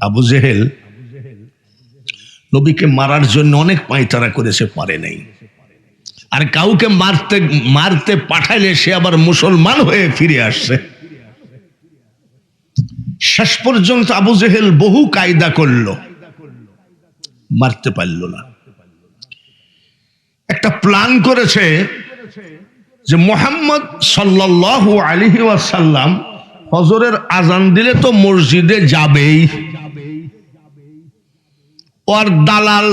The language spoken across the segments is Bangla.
আবু জেহেল নবীকে মারার জন্য অনেক পায়তারা করেছে, পারে নাই। আর কাউকে মারতে মারতে পাঠাইলে সে আবার মুসলমান হয়ে ফিরে আসছে। শেষ পর্যন্ত আবু জেহেল বহু কায়দা করলো, মারতে পারল না। একটা প্ল্যান করেছে যে মুহাম্মদ সাল্লাল্লাহু আলাইহি ওয়াসাল্লাম ফজরের আজান দিলে তো মসজিদে যাবেই। ওর দালাল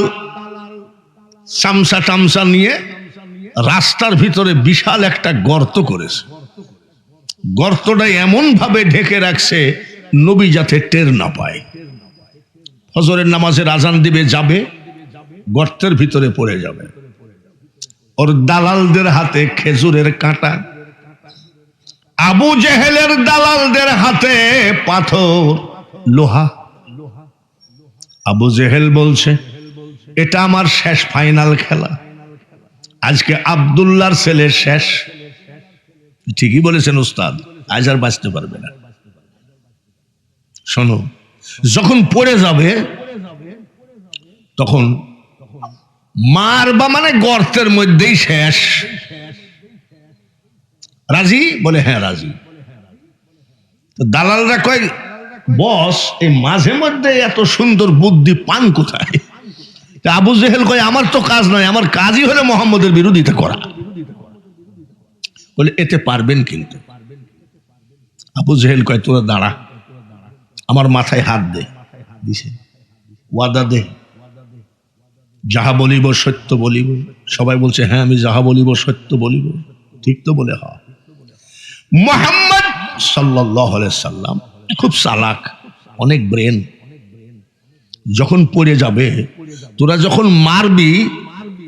চামচা টামচা নিয়ে রাস্তার ভিতরে বিশাল একটা গর্ত করেছে। গর্তটা এমন ভাবে ঢেকে রাখছে নবী যাতে টের না পায়। ফজরের নামাজের আজান দিবে, যাবে, গর্তের ভিতরে পড়ে যাবে। ওর দালালদের হাতে খেজুরের কাঁটা, আবু জেহেলের দালালদের হাতে পাথর, লোহা। আবু জেহেল বলছে এটা আমার শেষ ফাইনাল খেলা, আজকে আব্দুল্লাহর ছেলের শেষ। ঠিকই বলেছেন উস্তাদ, আজ আর বাঁচতে পারবে না। শোনো, যখন পড়ে যাবে তখন মারবা, মানে গর্তের মধ্যেই শেষ। রাজি? বলে হ্যাঁ রাজি। তো দালালরা কয় বস এই মাঝে মধ্যে এত সুন্দর বুদ্ধি পান কোথায়? আবু জেহেল কয় আমার তো কাজ নাই, আমার কাজই হলো মুহাম্মদের বিরোধিতা করা। বলে এতে পারবেন কিন্তু। আবু জেহেল কয় তোরা দাঁড়া, আমার মাথায় হাত দে, দিছে ওয়াদা দে, যাহা বলিব সত্য বলিব। সবাই বলছে হ্যাঁ আমি যাহা বলিব সত্য বলিব। ঠিক তো? বলে হ্যাঁ। মুহাম্মদ সাল্লাল্লাহু আলাইহি সাল্লাম খুব চালাক, অনেক ব্রেন। যখন পড়ে যাবে, তোরা যখন মারবি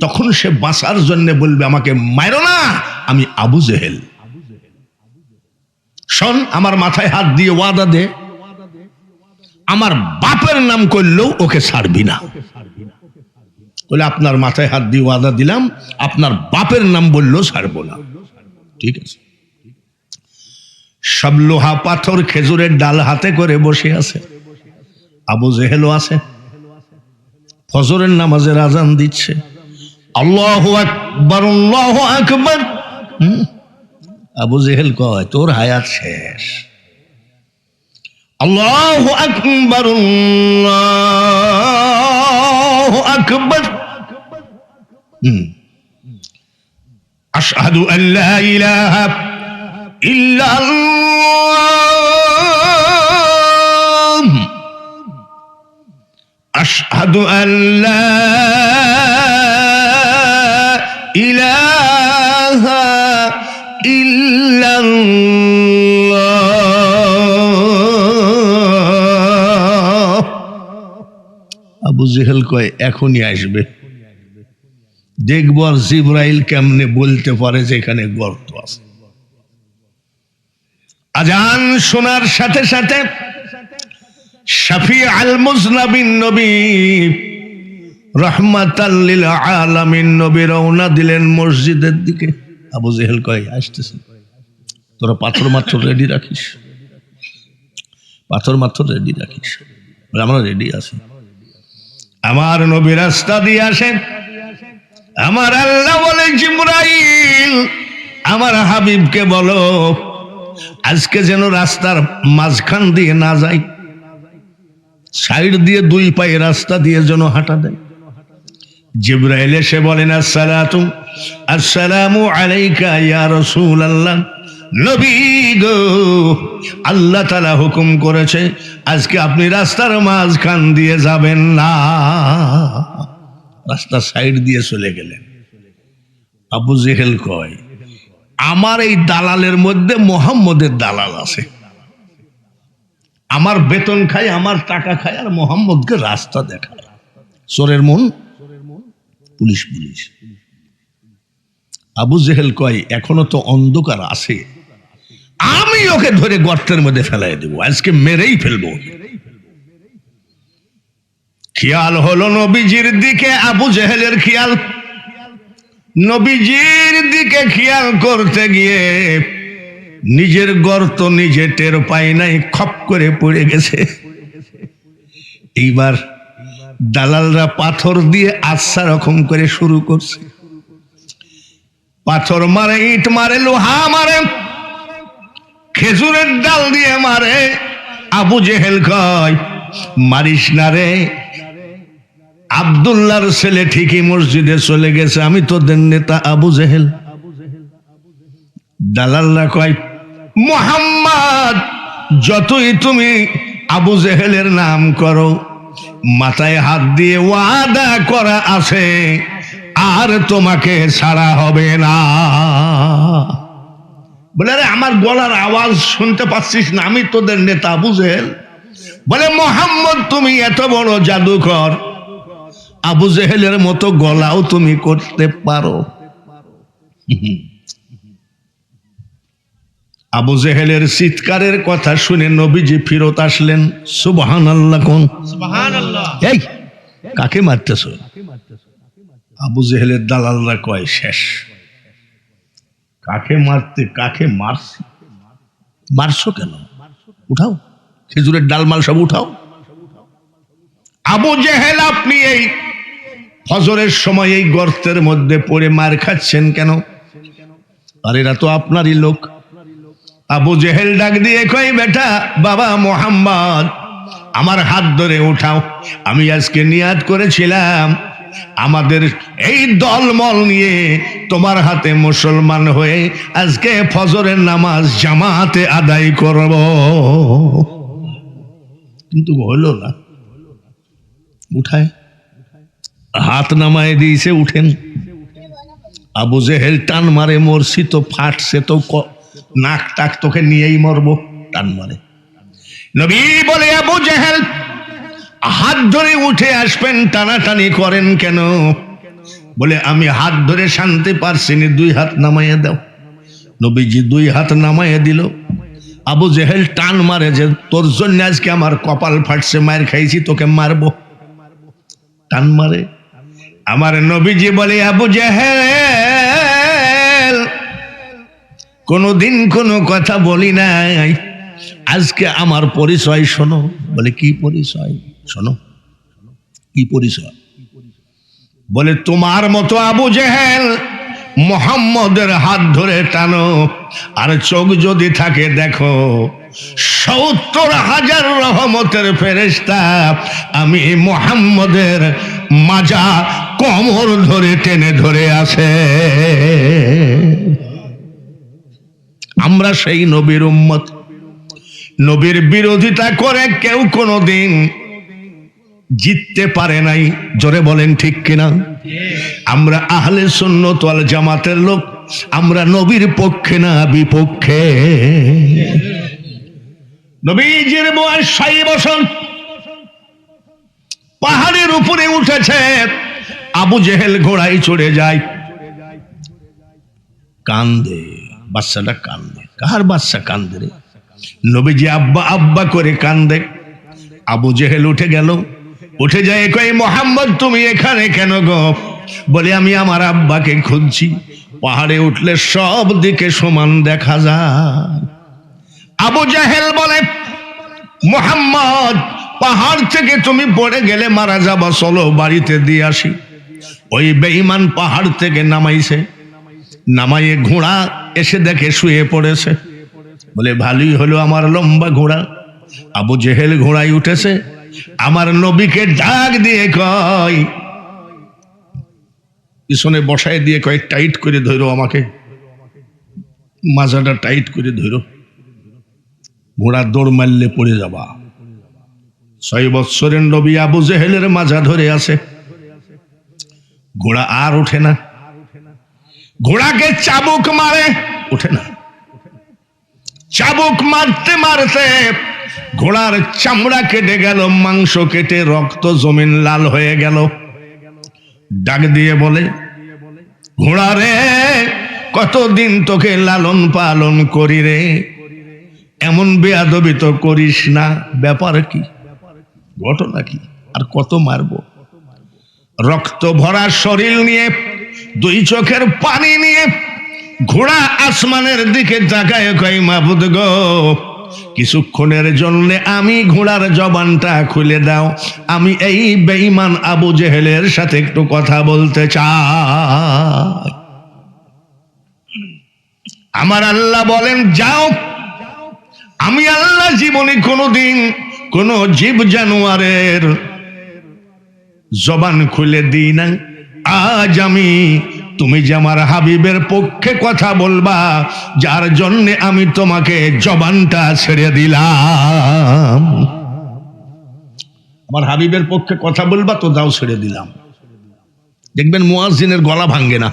তখন সে বাঁচার জন্য বলবে আমাকে মারো না, আমি আবু জেহেল। শোন, আমার মাথায় হাত দিয়ে ওয়াদা দে, আমার বাপের নাম করলেও ওকে ছাড়বি না। বলে আপনার মাথায় হাত দিয়ে ওয়াদা দিলাম, আপনার বাপের নাম বললেও ছাড়বো না। ঠিক আছে। সব লোহা পাথর খেজুরের ডাল হাতে করে বসে আছে, আবু জেহেলও আছে। ফজরের নামাজের আজান দিচ্ছে, আল্লাহু আকবার আল্লাহু আকবার। আবু জেহেল কয় তোর হায়াত শেষ। আল্লাহু আকবার আল্লাহু আকবার। আশহাদু আল্লা ইলাহা ইল্লাল্লাহ, আশহাদু আল্লা ইলাহা ইল্লাল্লাহ। আবু জেহেল কয় এখনই আসবে, দেখবো আর জিবরাইল কেমনে বলতে পারে যে এখানে গর্ত আছে। আজান শোনার সাথে সাথে শাফি আল মুজনাবিন নবী রাহমাতাল লিল আলামিন নবী রওনা দিলেন মসজিদের দিকে। আবু জেহেল কয় আসতেছে, তোরা পাথর মাত্র রেডি রাখিস, পাথর মাত্র রেডি রাখিস। আমরা রেডি আছি। আমার নবী রাস্তা দিয়ে আসেন, আমার আল্লাহ বলে জিবরাইল আমার হাবিবকে বলো আজকে যেন রাস্তার মাঝখান দিয়ে না যায়, সাইড দিয়ে দুই পায়ে রাস্তা দিয়ে যেন হাঁটা দেয়। জিবরাইল এসে বলেন আসসালামু আলাইকা ইয়া রাসূলুল্লাহ। নবী গো, আল্লাহ তাআলা হুকুম করেছে আজকে আপনি রাস্তার মাঝখান দিয়ে যাবেন না। রাস্তা সাইড দিয়ে চলে গেলেন। আবু জেহেল কয় আমার এই দালালের মধ্যে মুহাম্মদের দালাল আছে, আমার বেতন খায়, আমার টাকা খায়, আর মুহাম্মদকে রাস্তা দেখায়। চোরের মন পুলিশ পুলিশ। আবু জেহেল কয় এখনো তো অন্ধকার আছে, আমি ওকে ধরে গর্তের মধ্যে ফেলাই দেব, আজকে মেরেই ফেলবো। খেয়াল হলো নবীজির দিকে, আবু জেহেলের খেয়াল নবীজির দিকে খেয়াল করতে গিয়ে নিজের গর্ত নিজে টের পায় নাই, খপ করে পড়ে গেছে। এইবার দালালরা পাথর দিয়ে আচ্ছা রকম করে শুরু করছে। পাথর মারে, ইট মারে, লোহা মারে, খেজুরের ডাল দিয়ে মারে। আবু জেহেল কয়, মারিস না রে, আব্দুল্লাহর ছেলে ঠিকই মসজিদে চলে গেছে, আমি তোদের নেতা আবু জেহেল। দালালরা কয়, মুহাম্মদ যতই তুমি আবু জেহেলের নাম করো, মাথায় হাত দিয়ে ওয়াদা করা আছে আর তোমাকে ছাড়া হবে না। বলে, আরে আমার গলার আওয়াজ শুনতে পাচ্ছিস না? আমি তোদের নেতা আবু জেহেল। বলে, মুহাম্মদ তুমি এত বড় জাদুকর, আবু জেহেলের মতো গলাও তুমি করতে পারো? আবু জেহেলের চিৎকারের কথা শুনে নবীজি ফিরত আসলেন। সুবহানাল্লাহ কোন? সুবহানাল্লাহ। এই কাকে মারতেছ? আবু জেহেলের দালালরা কয়, শেষ। কাকে মারতে, কাকে মারছি? মারছো কেন? উঠাও খেজুরের ডালমাল সব উঠাও। আবু জেহেল, আপনি এই ফজরের সময় এই গর্তের মধ্যে পড়ে মার খাচ্ছেন কেন? আর এরা তো আপনারই লোক। আবু জেহেল ডাক দিয়ে কই, বেটা বাবা মুহাম্মদ, আমার হাত ধরে উঠাও। আমি আজকে নিয়াত করেছিলাম আমাদের এই দলমল নিয়ে তোমার হাতে মুসলমান হয়ে আজকে ফজরের নামাজ জামাতে আদায় করব, কিন্তু হলো না। উঠায় হাত নামায় দিয়েছে, উঠেন। আবু জেহেল টান মারে, মরছি তো, ফাটছে তো, নাক টাক তোকে নিয়েই মরবো, টান মারে। নবী বলে, আবু জেহেল হাত ধরে উঠে আসবেন, টানাটানি করেন কেন? বলে, আমি হাত ধরে শান্তি পারছি না, দুই হাত নামাইয়া দাও। নবীজি দুই হাত নামাইয়া দিল। আবু জেহেল টান মারে যে, তোর জন্য আজকে আমার কপাল ফাটছে, মায়ের খাইছি, তোকে মারবো। টান মারে। আমার নবীজি বলে, আবু জেহেল কোনদিন কোনো কথা বলি নাই, আজকে আমার পরিচয় শোনো। বলে, কি পরিচয়? শোনো। কি পরিচয়? বলে, তোমার মতো আবু জেহেল মুহাম্মদের হাত ধরে টানো, আর চোখ যদি থাকে দেখো ৭০,০০০ রহমতের ফেরেশতা আমি মুহাম্মদের মাজা কোমর ধরে টেনে ধরে আছে। আমরা সেই নবীর উম্মত। নবীর বিরোধিতা করে কেউ কোনোদিন জিততে পারে নাই। জোরে বলেন ঠিক কিনা? আমরা আহলে সুন্নাত ওয়াল জামাতের লোক, আমরা নবীর পক্ষে না বিপক্ষে। নবীজির বয়স ৬০ বছর, পাহাড়ের উপরে উঠেছে। আবু জেহেল ঘোড়ায় চড়ে যায়, কান্দে, বাচ্চাটা কান্দে। কার বাচ্চা কান্দে রে? নবীজি আব্বা আব্বা করে কান্দে। আবু জেহেল উঠে গেল, উঠে যায়, কই মুহাম্মদ তুমি এখানে কেন গো? বলে, আমি আমার আব্বাকে খুঁজছি। পাহাড়ে উঠলে সব দিকে সমান দেখা যায়। আবু জেহেল বলে, মুহাম্মদ পাহাড় থেকে তুমি পড়ে গেলে মারা যাবা, চলো বাড়িতে দিয়ে আসি। ওই বেঈমান পাহাড় থেকে নামাইছে, নামাইয়ে ঘোড়া এসে দেখে শুয়ে পড়েছে। বলে, ভালোই হলো আমার লম্বা ঘোড়া। আবু জেহেল ঘোড়ায় উঠেছে, আমার নবীকে ডাক দিয়ে কয়, পিছনে বসায় দিয়ে কয়, টাইট করে ধরো, আমাকে মাজাটা টাইট করে ধরো, ঘোড়া দৌড় মারলে পড়ে যাবা। ৬ বৎসরের নবী আবু জেহেলের মাজা ধরে আছে, ঘোড়া আর ওঠে না। ঘোড়াকে চাবুক মারে, ওঠে না। চাবুক মারতে মারতে ঘোড়ার চামড়া কেটে গেল, মাংস কেটে রক্ত জমিন লাল হয়ে গেল। ডাক দিয়ে বলে, ঘোড়া রে, কতদিন তোকে লালন পালন করি রে, এমন বেয়াদবি তো করিস না। ব্যাপার কি, ঘটনা কি, আর কত মারবো? রক্ত ভরা শরীর নিয়ে, 2 চোখের পানি নিয়ে ঘোড়া আসমানের দিকে তাকায়, কই মাবুদ গো, কিছুক্ষণের জন্য আমি ঘোড়ার জবানটা খুলে দাও, আমি এই বেঈমান আবু জেহেলের সাথে একটু কথা বলতে চাই। আমার আল্লাহ বলেন যাও। আমি আল্লাহ জীবনে কোনোদিন কোন জীব জানোয়ারের জবান খুলে দিই না। আজ আমি তুমি যে আমার হাবিবের পক্ষে কথা বলবা, যার জন্য আমি তোমাকে জবানটা ছেড়ে দিলাম। আমার হাবিবের পক্ষে কথা বলবা তো দাও, ছেড়ে দিলাম। দেখবেন মুয়াজ্জিনের গলা ভাঙ্গে না।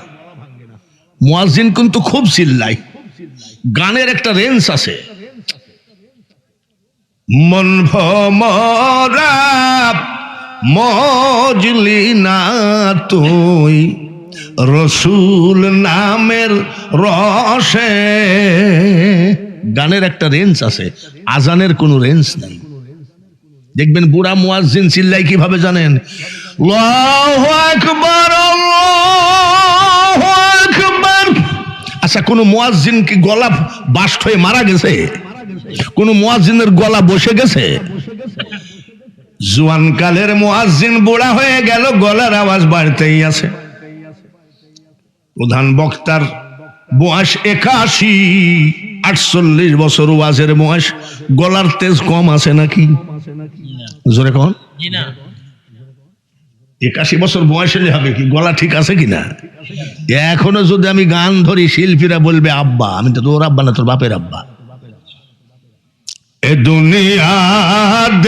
মুয়াজ্জিন কিন্তু খুব চিল্লায়, গানের একটা রেঞ্জ আছে। মন ভমরা মজলি না তুই রসুল নামের রসে, গানের একটা রেঞ্জ আছে, আজানের কোনো রেঞ্জ নাই। দেখবেন বুড়া মুয়াজ্জিন চিল্লাই কিভাবে জানেন? আল্লাহু আকবার, আল্লাহু আকবার। আচ্ছা, কোন মুয়াজ্জিন কি গলা বাস্ট হয়ে মারা গেছে? কোন মুয়াজ্জিনের গলা বসে গেছে? জোয়ানকালের মুয়াজ্জিন বুড়া হয়ে গেল, গলার আওয়াজ বাড়তেই আছে। প্রধান বক্তার বয়স 81-48 বছর, ওয়াজের বয়স, গলার তেজ কম আছে নাকি? জোরে কোন 81 বছর বয়স হলে হবে কি? গলা ঠিক আছে কিনা? এখনো যদি আমি গান ধরি, শিল্পীরা বলবে আব্বা। আমি তো তোর আব্বা না, তোর বাপের আব্বা। এ দুনিয়া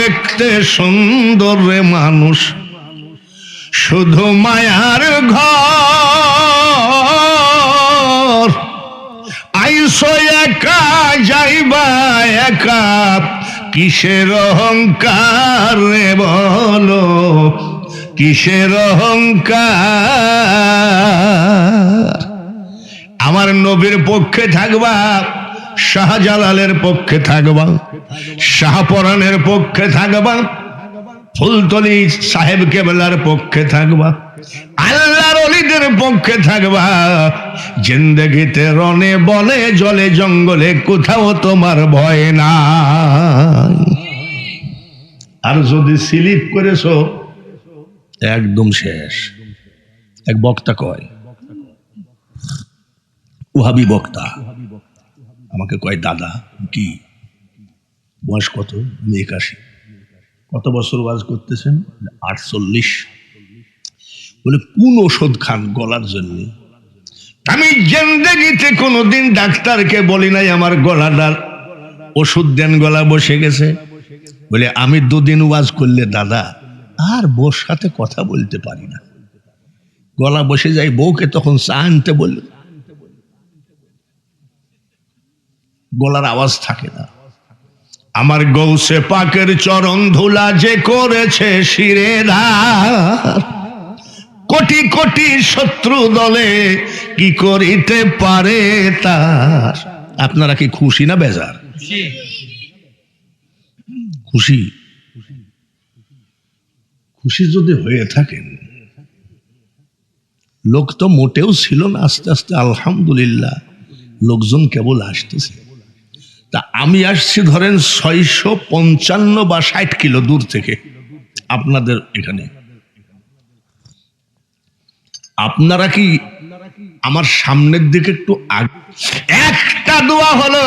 দেখতে সুন্দর রে মানুষ, শুধু মায়ার ঘর। আইসো একা যাইবা একা, কিসের অহংকার রে বলো, কিসের অহংকার? আমার নবীর পক্ষে থাকবা, শাহজালালের পক্ষে থাকবা, শাহপরানের পক্ষে থাকবা, ফুলতলি সাহেব কেবলার পক্ষে থাকবা, আল্লাহর ওলিদের পক্ষে থাকবা। জিন্দেগিতে রনে বনে জলে জঙ্গলে কোথাও তোমার ভয় নাই। আর যদি স্লিপ করেছো একদম শেষ। এক বক্তা কয়, ওহাবি বক্তা আমাকে কয়, দাদা কি বয়স কত? আমি 81। কত বছর ওয়াজ করতেছেন? 48। বলে কোন ওষুধ খান গলার জন্য? আমি জিন্দেগিতে কোনোদিন ডাক্তারকে বলি নাই আমার গলাটার ওষুধ দেন, গলা বসে গেছে। বলে আমি 2 দিন ওয়াজ করলে দাদা আর বউর সাথে কথা বলতে পারি না, গলা বসে যায়। বউকে তখন চা আনতে বলল, গলার আওয়াজ থাকে না। আমার গৌসে পাকের চরণ ধুলা যে করেছে শিরে ধার, কোটি কোটি শত্রু দলে কি করিতে পারে তার। আপনারা কি খুশি না বেজার? খুশি। খুশি যদি হয়ে থাকেন, লোক তো মোটেও ছিল না, আস্তে আস্তে আলহামদুলিল্লাহ লোকজন কেবল আসতেছে। তা আমি আসছি ধরেন 655 বা 60 কিলো দূর থেকে আপনাদের এখানে। আপনারা কি আমার সামনের দিকে একটু একটা দোয়া হলো,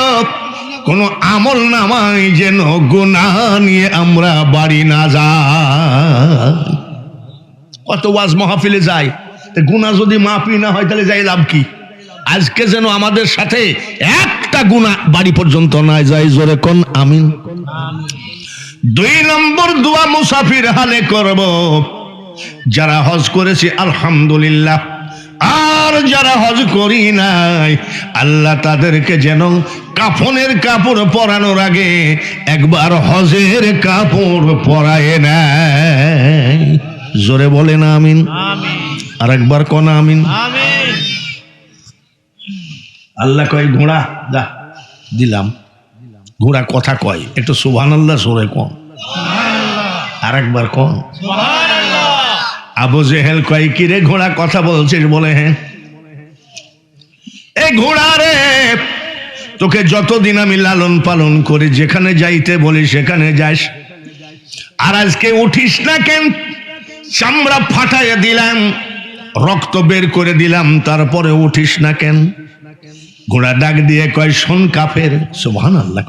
কোন আমল নামাই যেন গুনাহ নিয়ে আমরা বাড়ি না যাই। কত ওয়াজ মাহফিলে যায়, গুনাহ যদি মাফি না হয় তাহলে যাই লাভ কি? আজকে যেন আমাদের সাথে একটা গুনাহ বাড়ি পর্যন্ত না যায়। জোরে কোন আমিন। 2 নম্বর দোয়া মুসাফির হালে করব, যারা হজ করেছে আলহামদুলিল্লাহ, আর যারা হজ করি নাই আল্লাহ তাদেরকে যেন কাফনের কাপড় পরানোর আগে একবার হজের কাপড় পরায় নেয়। জোরে বলেন আমিন। আর একবার কোন আমিন। আল্লাহ কয় ঘোড়া যা দিলাম। ঘোড়া কথা কয়, একটু সুবহানাল্লাহ জোরে কম। আর একবার কম। আবু জেহেল কয় কি রে ঘোড়া কথা বলছিস? বলে হ্যাঁ। এই ঘোড়া রে তোকে যতদিন আমি লালন পালন করে যেখানে যাইতে বলি সেখানে যাস, আর আজকে উঠিস না কেন? চামড়া ফাটাইয়া দিলাম, রক্ত বের করে দিলাম, তারপরে উঠিস না কেন? ঘোড়া ডাক দিয়ে কয়, শোন কাফের, সুবহানাল্লাহ,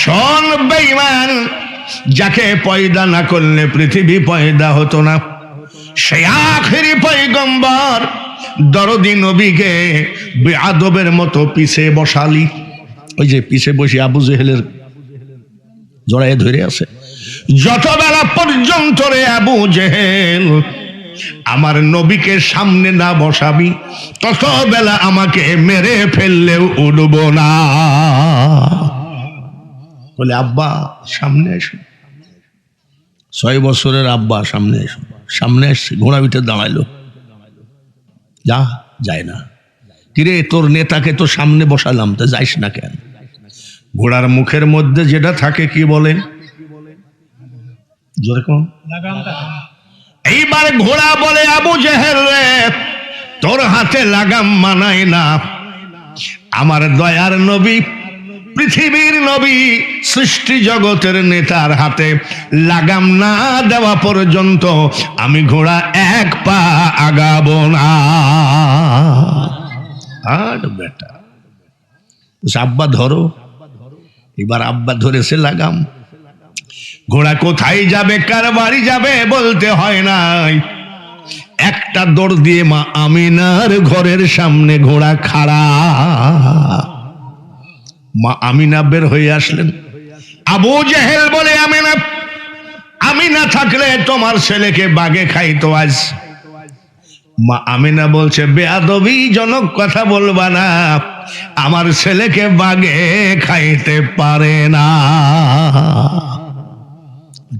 শোন বেঈমান, যাকে পয়দা না করলে পৃথিবী পয়দা হতো না, সেই আখেরি পয়গম্বর দরদি নবীকে বেয়াদবের মতো পিছে বসালি। ওই যে পিছে বসে আবু জেহেলের জড়ায় ধরে আছে, যত বেলা পর্যন্ত রে আবু জেহেল আমার নবীকে সামনে না বসাবি, তত বেলা আমাকে মেরে ফেললেও উঠব না। বলে আব্বা সামনে এসো, 6 বছরের আব্বা সামনে এসো। সামনে এসছে, ঘোড়া পিঠে দাঁড়াইলো, যা, যায় না। কিরে তোর নেতাকে তো সামনে বসালাম, তা যাইস না কেন? ঘোড়ার মুখের মধ্যে যেটা থাকে কি বলে, জোরে কোন? এইবার ঘোড়া বলে, আবু জেহেল রে, তোর হাতে লাগাম মানায় না। আমার দয়ার নবী, পৃথিবীর নবী, সৃষ্টি জগতের নেতার হাতে লাগাম না দেওয়া পর্যন্ত আমি ঘোড়া এক পা আগাবো না। আর বেটা আব্বা ধরো। এবার আব্বা ধরেছে লাগাম। ঘোড়া কোথায় যাবে, কার বাড়ি যাবে বলতে হয় নাই, একটা দৌড় দিয়ে মা আমিনার ঘরের সামনে ঘোড়া খাড়া। মা আমিনা বের হয়ে আসলেন। আবু জেহেল বলে, আমিনা, আমি না থাকলে তোমার ছেলেকে বাগে খাইতো আজ। মা আমিনা বলছে, বেয়াদবি জনক কথা বলবা না, আমার ছেলেকে বাগে খাইতে পারে না।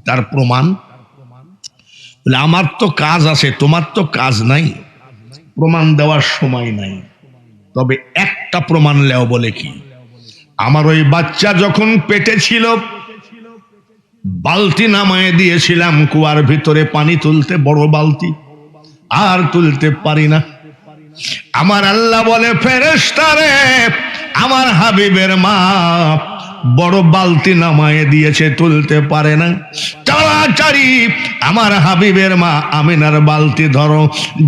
তার প্রমাণ বলে, আমার তো কাজ আছে, তোমার তো কাজ নাই, প্রমাণ দেওয়ার সময় নাই, তবে একটা প্রমাণ লেও। বলে কি? আমার ওই বাচ্চা যখন পেটে ছিল, বালতি নামায় দিয়েছিলাম কুয়ার ভিতরে পানি তুলতে, বড় বালতি, আর তুলতে পারি না। আমার আল্লাহ বলে, ফেরেশতারে, আমার হাবিবের মা বড় বালতি নামায় দিয়েছে, তুলতে পারে না, তাড়াতাড়ি আমার হাবিবের মা আমিনার বালতি ধরো,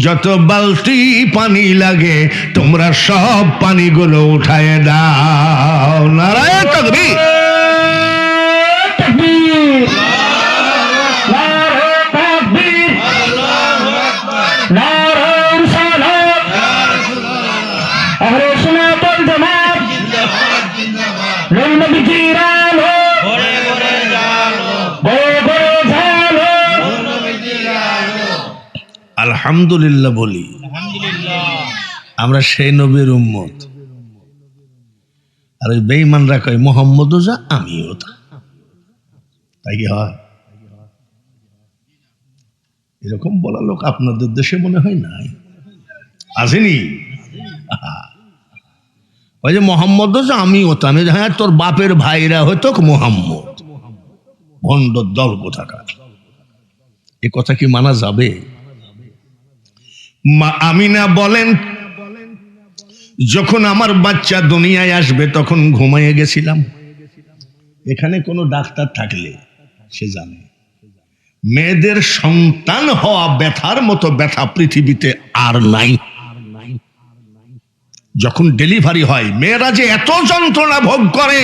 যত বালতি পানি লাগে তোমরা সব পানিগুলো উঠায় দাও। নারায়ে তাকবীর। আলহামদুলিল্লাহ বলি, আমরা সেই নবীর উম্মত। আর ওই বেঈমানরা কয় মুহাম্মদও যা, আমিও তা। তাই কি হয়? এরকম বলা লোক আপনাদের দেশে মনে হয় নাই, আসেনি? ওই যে মোহাম্মদও যা, আমিও তা। আমি, হ্যাঁ, তোর বাপের ভাইরা হয়তো মোহাম্মদ, ভণ্ড দল কোথাকার। এ কথা কি মানা যাবে? মা আমিনা বলেন, যখন আমার বাচ্চা দুনিয়ায় আসবে তখন ঘুমাইয়ে গেছিলাম। এখানে কোনো ডাক্তার থাকলে সে জানে, মেয়েদের সন্তান হওয়া ব্যথার মতো ব্যথা পৃথিবীতে আর নাই। যখন ডেলিভারি হয়, মেয়েরা যে এত যন্ত্রণা ভোগ করে,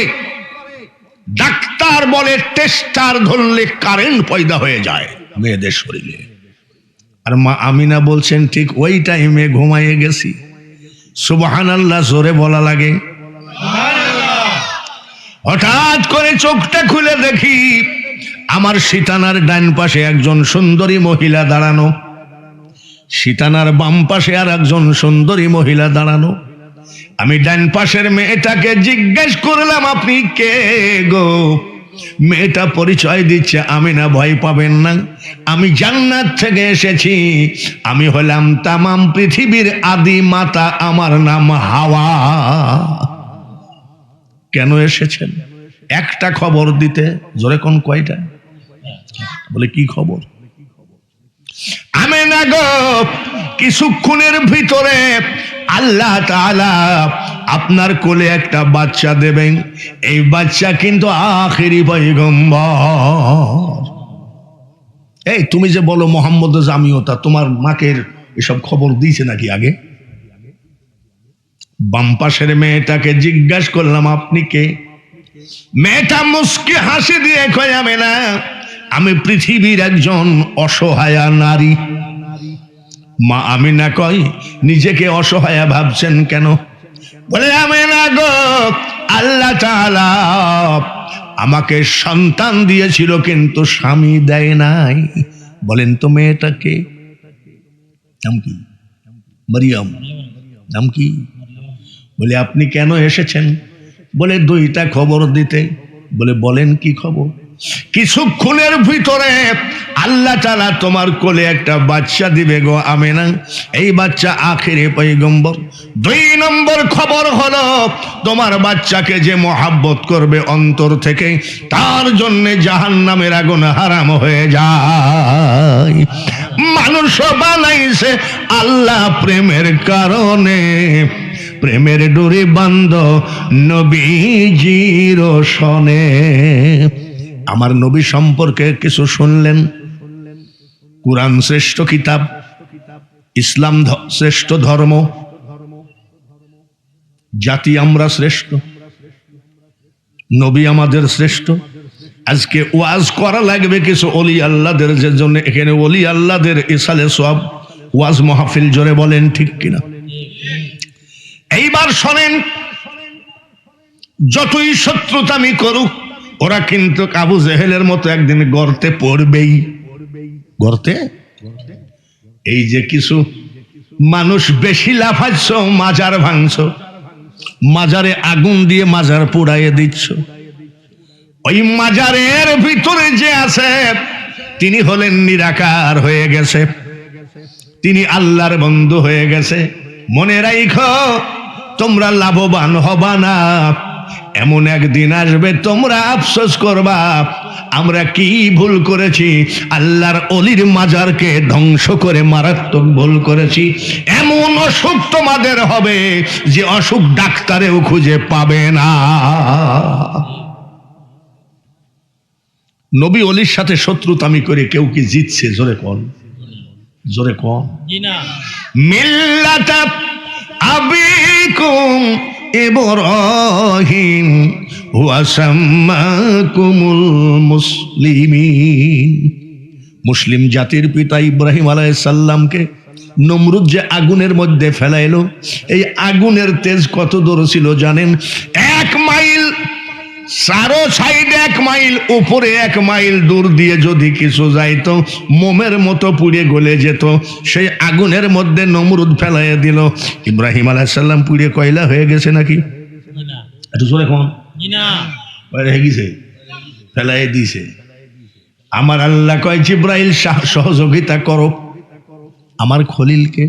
ডাক্তার বলে টেস্টার ধরলে কারেন্ট পয়দা হয়ে যায় মেয়েদের শরীরে। আর মা আমিনা বলছেন, ঠিক ওই টাইমে ঘুমাইয়ে গেছি। সুবহানাল্লাহ জোরে বলা লাগে। হঠাৎ করে চোখটা খুলে দেখি আমার সিতানার ডান পাশে একজন সুন্দরী মহিলা দাঁড়ানো, সিতানার বাম পাশে আর একজন সুন্দরী মহিলা দাঁড়ানো। আমি ডান পাশের মেয়েটাকে জিজ্ঞেস করলাম, আপনি কে গো? মেয়েটা পরিচয় দিচ্ছে, আমিনা, ভয় পাবেন না, আমি জান্নাত থেকে এসেছি, আমি হলাম তামাম পৃথিবীর আদি মাতা, আমার নাম হাওয়া। কেন এসেছেন? একটা খবর দিতে। জোরে কোন? কয়টা? বলে কি খবর? আমিনা গো, কিছুক্ষণের ভিতরে আল্লাহ তাআলা আপনার কোলে একটা বাচ্চা দেবেন, এই বাচ্চা কিন্তু আখেরি পয়গম্বর। এই তুমি যে বলো মোহাম্মদ জামিয়তা, তোমার মাকে এসব খবর দিয়েছে নাকি আগে? বাম পাশের মেয়েটাকে জিজ্ঞাসা করলাম আপনি কে? মেয়েটা মুস্কি হাসি দিয়ে কয় আমি না, আমি পৃথিবীর একজন অসহায়া নারী। মা আমিনা কয় নিজেকে অসহায়া ভাবছেন কেন? বলে আমি না গো, আল্লাহ তাআলা আমাকে সন্তান দিয়েছিল কিন্তু স্বামী দেয় নাই। বলেন তো মেয়েটাকে নাম কি? মারিয়াম। নাম কি? বলে আপনি কেন এসেছেন? বলে দুইটা খবর দিতে। বলে বলেন কি খবর? কিছুক্ষণের ভিতরে আল্লাহ তাআলা তোমার কোলে একটা বাচ্চা দিবে গো আমেনা, এই বাচ্চা আখেরি পয়গম্বর। 2 নম্বর খবর হলো তোমার বাচ্চাকে যে মহাব্বত করবে অন্তর থেকে, তার জন্য জাহান্নামের আগুন হারাম হয়ে যায়। মানুষ বানাইছে আল্লাহ প্রেমের কারণে, প্রেমের ডোরে বান্ধ নবীজির সনে। আমার নবী সম্পর্কে কিছু শুনলেন? কুরআন শ্রেষ্ঠ কিতাব, ইসলাম শ্রেষ্ঠ ধর্ম, জাতি আমরা শ্রেষ্ঠ, নবী আমাদের শ্রেষ্ঠ। আজকে ওয়াজ করা লাগবে কিছু ওলি আল্লাহদের, যে জন্য এখানে ওলি আল্লাহদের ইসালে সব ওয়াজ মাহফিল, জোরে বলেন ঠিক কিনা? এইবার শোনেন, যতই শত্রুতামি করুক ওরা কিন্তু আবু জেহেলের মতো একদিন গর্তে পড়বেই। গর্তে এই যে কিছু মানুষ বেশি লাফাচ্ছ, মাজার ভাঙছ, মাজারে আগুন দিয়ে মাজার পোড়াইয়ে দিচ্ছ, ওই মাজারের ভিতরে যে আছে তিনি হলেন নিরাকার হয়ে গেছে, তিনি আল্লাহর বন্ধু হয়ে গেছে। মনে রাখো তোমরা লাভবান হবা না, এমন একদিন আসবে তোমরা আফসোস করবা আমরা কি ভুল করেছি, আল্লাহর অলির মাজারকে ধ্বংস করে মারাত্মক ভুল করেছি। এমন অসুখ তোমাদের হবে যে অসুখ ডাক্তারেও খুঁজে পাবে না। নবী অলির সাথে শত্রুতামি করে কেউ কি জিতছে? জোরে কোন, জোরে কোন। মিল্লাতা আবিকুম ইব্রাহিম ওয়া সাম্মাকুমুল মুসলিমিন। মুসলিম জাতির পিতা ইব্রাহিম আলাইহিস সালামকে নমরুদ যে আগুনের মধ্যে ফেলাইলো, এই আগুনের তেজ কত দূর ছিল জানেন? 1 মাইল চারো সাইডে 1 মাইল, উপরে 1 মাইল দূর দিয়ে যদি কিছু যাইতো মোমের মতো পুড়ে গলে যেত। সেই আগুনের মধ্যে নমরুদ ফেলাইয়া দিল। ইব্রাহিম আলাইহিস সালাম পুড়ে কয়লা হয়ে গেছে নাকি? একটু জোরে কোন। হয়ে গেছে, ফেলাই দিছে। আমার আল্লাহ কয় জিব্রাইল সহযোগিতা করো আমার খলিলকে।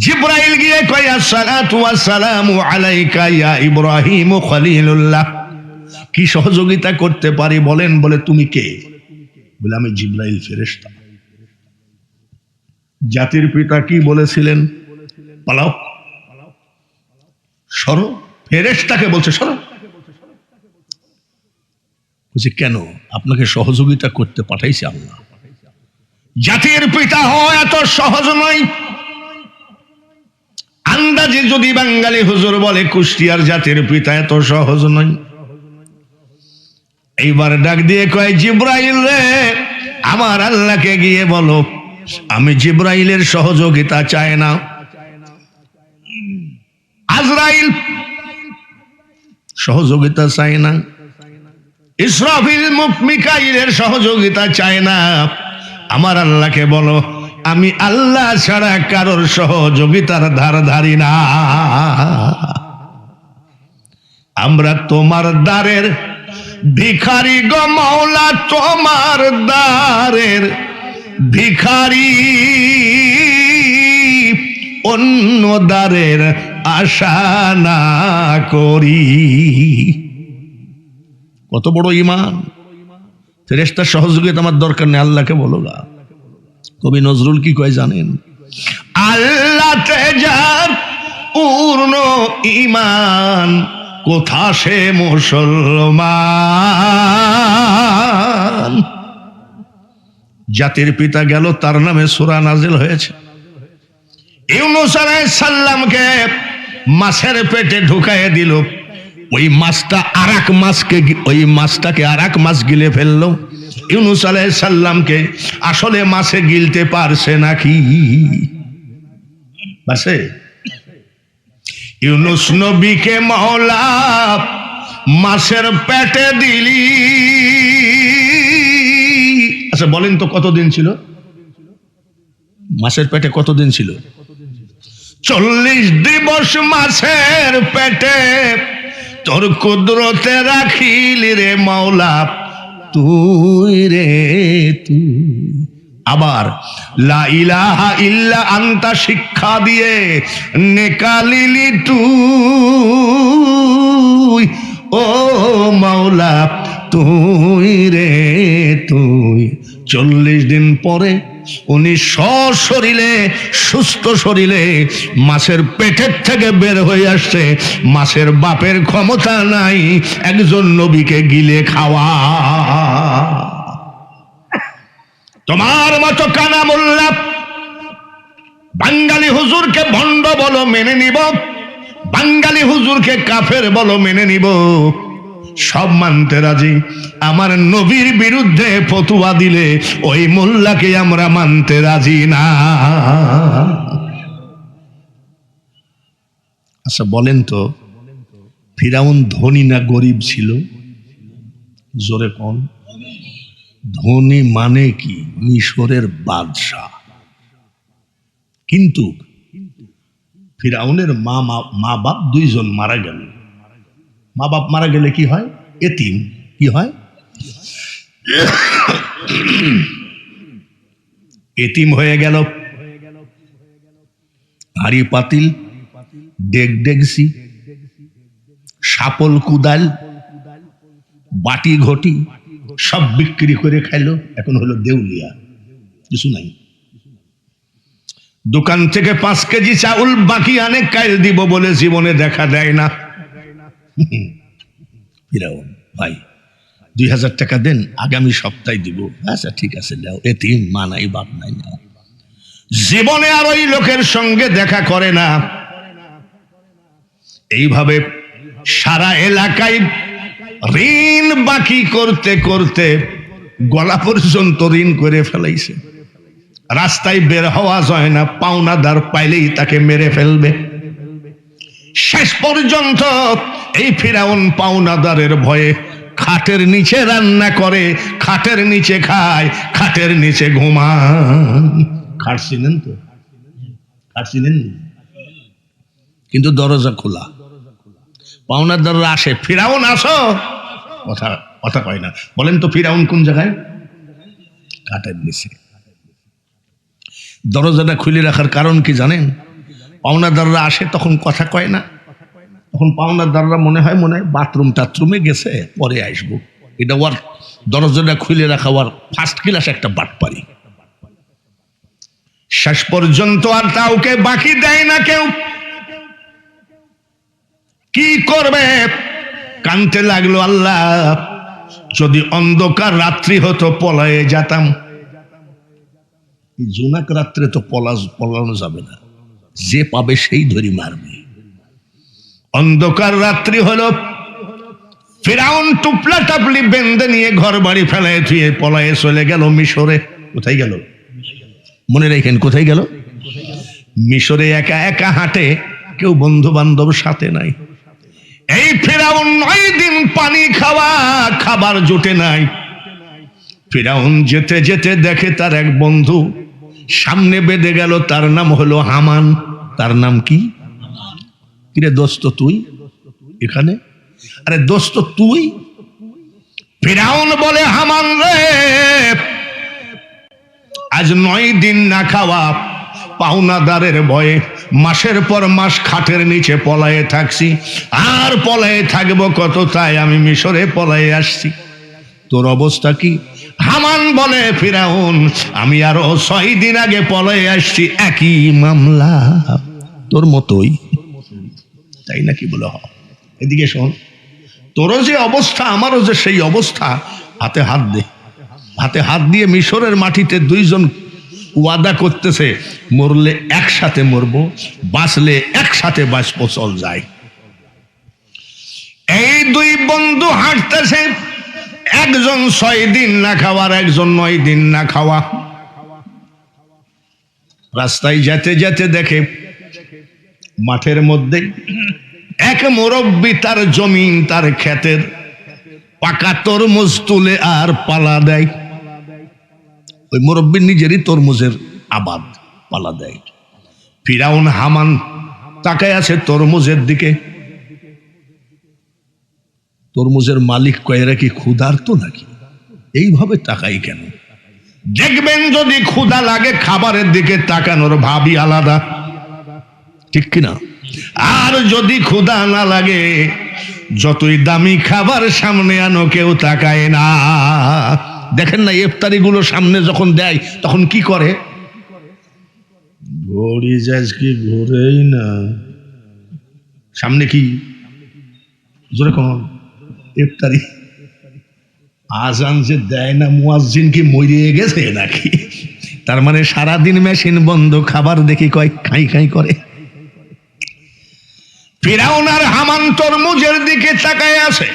জিব্রাইল গিয়ে কয় আসসালাতু ওয়াসসালামু আলাইকা ইয়া ইব্রাহিম খলিলুল্লাহ। কি সহযোগিতা করতে পারি বলেন? বলে তুমি কে? বলে আমি জিব্রাইল ফেরেশতা। জাতির পিতা কি বলেছিলেন? পালাও, সরো। ফেরেশতাকে বলছে সরো। বলছে কেন? আপনাকে সহযোগিতা করতে পাঠাইছে আল্লাহ। জাতির পিতা হওয়া এত সহজ নয়। আন্দাজে যদি বাঙালি হুজুর বলে কুষ্টিয়ার জাতির পিতা এত সহজ নয়। এইবার ডাক দিয়ে কয় জিব্রাইল রে, আমার আল্লাহকে গিয়ে বলো আমি জিব্রাইলের সহযোগিতা চাই না। আজরাইল সহযোগিতা চাই না, ইসরাফিল মিকাইলের সহযোগিতা চাই না। আমার আল্লাহকে বলো আমি আল্লাহ ছাড়া কারোর সহযোগিতার ধার ধারি না। আমরা তোমার দ্বারের ভিখারি গো মাওলা, তোমার দ্বারের ভিখারি, অন্য দ্বারের আশা না করি। কত বড় ঈমান! ফেরেশতার সহযোগিতা আমার দরকার নেই, আল্লাহকে বলো গা। কবি নজরুল কি কয় জানেন? আল্লাহতে যার পূর্ণ ঈমান, কোথা সে মুসলমান। জাতির পিতা গেল, তার নামে সূরা নাজিল হয়েছে। ইউনূস আলাইহিস সালামকে মাছের পেটে ঢুকাইয়ে দিল, ওই মাছটা আরেক মাছকে, ওই মাছটাকে আরেক মাছ গিলে ফেললো। ইউনূস আলাইহিস সালামকে আসলে মাছে গিলতে পারছে নাকি? পারছে? ইউনূস নবীকে মওলা মাছের পেটে দিলি। আচ্ছা বলেন তো কতদিন ছিল মাছের পেটে? কতদিন ছিল? 40 দিবস মাছের পেটে তোর কুদরতে রাখিলি রে মাওলা তুই রে তুই। আবার লা ইলাহা ইল্লা আনতা শিক্ষা দিয়ে নেকালিলি তুই, ও মাওলা তুই রে তুই। 40 দিন পরে উনি সশরীরে সুস্থ শরীরে মাছের পেটের থেকে বের হয়ে আসছে। মাছের বাপের ক্ষমতা নাই একজন নবীকে গিলে খাওয়া। তোমার মতো কানা মোল্লা বাঙালি হুজুরকে ভণ্ড বলো মেনে নিব, বাঙালি হুজুরকে কাফের বলো মেনে নিব, সব মানতে রাজি। আমার নবীর বিরুদ্ধে ফতোয়া দিলে ওই মোল্লাকে আমরা মানতে রাজি না। আচ্ছা বলেন তো ফিরাউন ধনী না গরিব ছিল? জোরে কোন? ধনী মানে কি? মিশরের বাদশাহ। কিন্তু ফিরাউনের মা বাপ 2 জন মারা গেল। মা বাপ মারা গেলে কি হয়? এতিম। কি হয়? এতিম হয়ে গেল। হাড়ি পাতিল, ডেক ডেকসি, শাপল কুদাল, বাটি ঘটি সব বিক্রি করে খাইলো। এখন হলো দেউলিয়া, কিছু নাই। দোকান থেকে 5 কেজি চাউল বাকি আনে, কাইল দিব বলে জীবনে দেখা দেয় না। ফিরাউন ভাই 2000 টাকা দেন, আগামী সপ্তাহে দিব। আচ্ছা ঠিক আছে দাও। এতিম, মা নাই বাপ নাই, না জীবনে আর ওই লোকের সঙ্গে দেখা করে না। এইভাবে সারা এলাকায় ঋণ বাকি করতে করতে গলা পর্যন্ত ঋণ করে ফেলাইছে। রাস্তায় বের হওয়া যায় না, পাওনাদার পাইলেই তাকে মেরে ফেলবে। শেষ পর্যন্ত এই ফিরাউন পাওনাদারের ভয়ে খাটের নিচে রান্না করে, খাটের নিচে খায়, খাটের নিচে ঘুমান। খাট চিনেন তো? খাট চিনেন? কিন্তু দরজা খোলা, পাওনাদাররা আসে, ফিরাউন আসো, কথা কথা কয় না। বলেন তো ফিরাউন কোন জায়গায়? খাটের নিচে। দরজাটা খুলে রাখার কারণ কি জানেন? পাওনাদাররা আসে তখন কথা কয় না, তখন পাওনাদাররা মনে হয় বাথরুম টাথরুমে গেছে, পরে আসবো। এটা ওর দরজাটা খুলে রাখা ওর ফার্স্ট ক্লাস একটা বাটপারি। শেষ পর্যন্ত আর কাউকে বাকি দেয় না কেউ। কি করবে? কানতে লাগলো, আল্লাহ যদি অন্ধকার রাত্রি হতো পলায়ে যেতাম। জোনাক রাত্রে তো পলানো যাবে না, যে পাবে সেই ধরি মারবে। অন্ধকার রাত্রি হলো, ফিরাউন টুপলা টাপলি বেঁধে নিয়ে ঘর বাড়ি ফেলায় থুয়ে পলায়ে চলে গেল মিশরে। কোথায় গেল? মনে রাখেন, কোথায় গেল? মিশরে একা একা হাঁটে, কেউ বন্ধু বান্ধব সাথে নাই। এই ফিরাউন 9 দিন পানি খাওয়া, খাবার জোটে নাই। ফিরাউন যেতে যেতে দেখে তার এক বন্ধু সামনে বেঁধে গেল, তার নাম হলো হামান। তার নাম কি? কিরে দোস্ত তুই এখানে? আরে দোস্ত তুই? ফিরাউন বলে, হামান রে, আজ 9 দিন না খাওয়া, পাওনাদারের ভয়ে মাসের পর মাস খাটের নিচে পলায়ে থাকছি, আর পলায়ে থাকবো কত, তাই আমি মিশরে পলায়ে আসছি। তোর অবস্থা কি? হামান বলে, ফিরাউন আমি আরো 6 দিন আগে পলায়ে আসছি, একই মামলা, তোর মতোই। তাই নাকি বলে? হ, এদিকে শোন, তোরও যে অবস্থা আমারও যে সেই অবস্থা, হাতে হাত দে। হাতে হাত দিয়ে মিশরের মাটিতে দুইজন ওয়াদা করতেছে, মরলে একসাথে মরবো, বাঁচলে একসাথে বাঁচবো, চল যায়। এই দুই বন্ধু হাঁটতেছে, একজন 6 দিন না খাওয়ার, একজন 9 দিন না খাওয়া। রাস্তায় যেতে যেতে দেখে মাঠের মধ্যে এক মুরব্বি তার জমিন, তার ক্ষেতের পাকা তরমুজ তুলে আর পালা দেয়। ওই মুরব্বির নিজেরই তরমুজের আবাদ, পালা দেয়। ফিরাউন হামান তাকায় আছে তরমুজের দিকে। তরমুজের মালিক কয়, এরা কি ক্ষুধার্ত নাকি? এইভাবে তাকাই কেন? দেখবেন যদি ক্ষুধা লাগে খাবারের দিকে তাকানোর ভাবই আলাদা, ঠিক কিনা? আর যদি ক্ষুধা না লাগে, যতই দামি খাবার সামনে আনো কেউ তাকায় না। দেখেন না ইফতারি গুলো সামনে যখন দেয় তখন কি করে? ঘড়ি যাস কি ঘুরেই না, সামনে কি জোরে কোন ইফতারি আজান যে দেয় না, মুয়াজ্জিন কি মরিয়ে গেছে নাকি? তার মানে সারাদিন মেশিন বন্ধ, খাবার দেখি কয় খাই খাই করে। ফিরাউন আর হামান তরমুজের দিকে তাকায় আছে।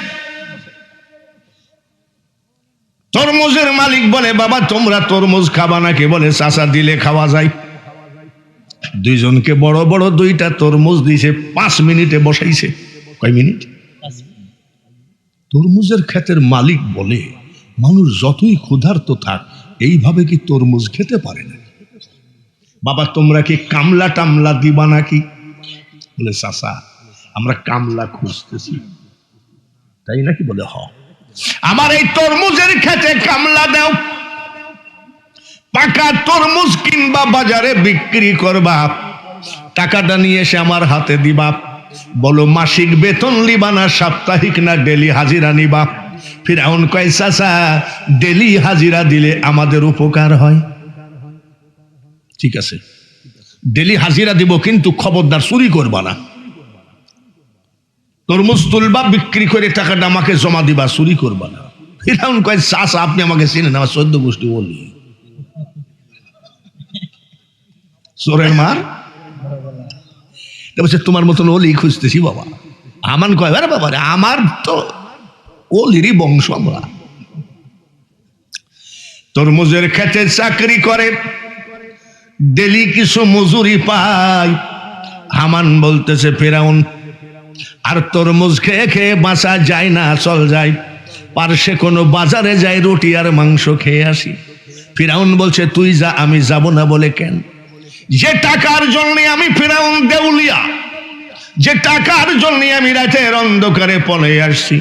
তরমুজের মালিক বলে, বাবা তোমরা তরমুজ খাবা নাকি? বলে, চাচা দিলে খাওয়া যায়। দুইজনকে বড় বড় 2টা তরমুজ দিয়েছে, 5 মিনিটে বসাইছে। কয় মিনিট? তরমুজের ক্ষেতের মালিক বলে, মানুষ যতই ক্ষুধার্ত থাক এইভাবে কি তরমুজ খেতে পারে না? বাবা তোমরা কি কামলা টামলা দিবা নাকি? বলে, চাচা আমরা কামলা খুঁজতেছি। তাই নাকি? বলে, হ, আমার এই তরমুজের ক্ষেতে কামলা দাও। পাকা তরমুজ কিনবা, বাজারে বিক্রি করবা, টাকাটা নিয়ে এসে আমার হাতে দিবা। বলো মাসিক বেতন লিবা না সাপ্তাহিক না ডেলি হাজিরা নিবা? ফিরাউন কয়, চাচা ডেলি হাজিরা দিলে আমাদের উপকার হয়। ঠিক আছে, ডেলি হাজিরা দিব, কিন্তু খবরদার চুরি করবা না। তরমুজ তুলবা, বিক্রি করে টাকাটা আমাকে জমা দিবা, চুরি করবা না। ফিরাউন কয়, চাচা আপনি আমাকে চিনেন, আমার 14 গোষ্ঠী বলি, চোরের মার। বলছে, তোমার মতন ওলি খুঁজতেছি বাবা। হামান কয়, আরে বাবা আমার তো ওলিরই বংশ আমরা। তরমুজের ক্ষেতে চাকরি করে, ডেলি কিছু মজুরি পায়। হামান বলতেছে, ফিরাউন আর তরমুজ খেয়ে খেয়ে বাঁচা যায় না, চল যায় পারসে কোনো বাজারে যাই, রুটি আর মাংস খেয়ে আসি। ফিরাউন বলছে, তুই যা, আমি যাব না। বলে, কেন? যে টাকার জন্য আমি ফিরাউন দেউলিয়া, যে টাকার জন্য আমি রাতের অন্ধকারে পলায়ে আসছি,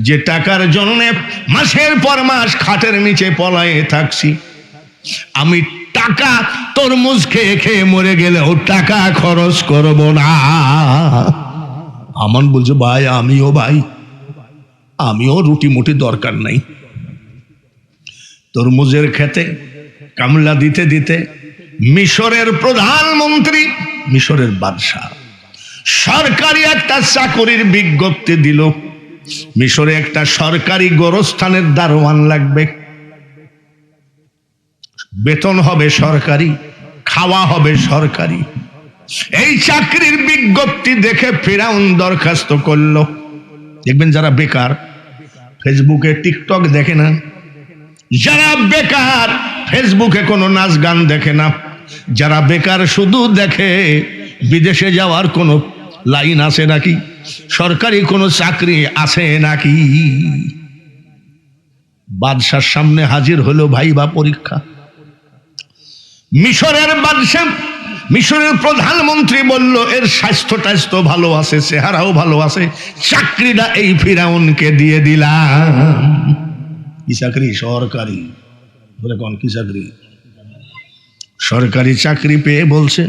যে টাকার জন্য মাসের পর মাস খাটের নিচে পলায়ে থাকছি, আমি টাকা তরমুজ খেয়ে খেয়ে মরে গেলেও টাকা খরচ করব না। আমান বলছে, ভাই আমিও রুটি মুটি দরকার নাই। তরমুজের খেতে কামলা দিতে দিতে মিশরের প্রধানমন্ত্রী, মিশরের বাদশাহ সরকারি একটা চাকরির বিজ্ঞপ্তি দিল। মিশরে একটা সরকারি গোরস্থানের দারোয়ান লাগবে, বেতন হবে সরকারি, খাওয়া হবে সরকারি। এই চাকরির বিজ্ঞপ্তি দেখে ফিরাউন দরখাস্ত করলো। দেখবেন যারা বেকার, ফেসবুকে টিকটক দেখে না, যারা বেকার ফেসবুকে কোনো নাচ গান দেখে না, যারা বেকার শুধু দেখে বিদেশে যাওয়ার কোনো লাইন আছে নাকি, সরকারি কোনো চাকরি আছে নাকি। বাদশার সামনে হাজির হলো ভাইবা পরীক্ষা। মিশরের বাদশা, মিশরের প্রধানমন্ত্রী বলল, এর স্বাস্থ্য টাস্থ্য ভালো আছে, চেহারাও ভালো আছে, চাকরিটা এই ফিরাউনকে দিয়ে দিলাম। কি চাকরি? সরকারি। বলে, কোন কি চাকরি? সরকারি চাকরি পেয়ে বলছে,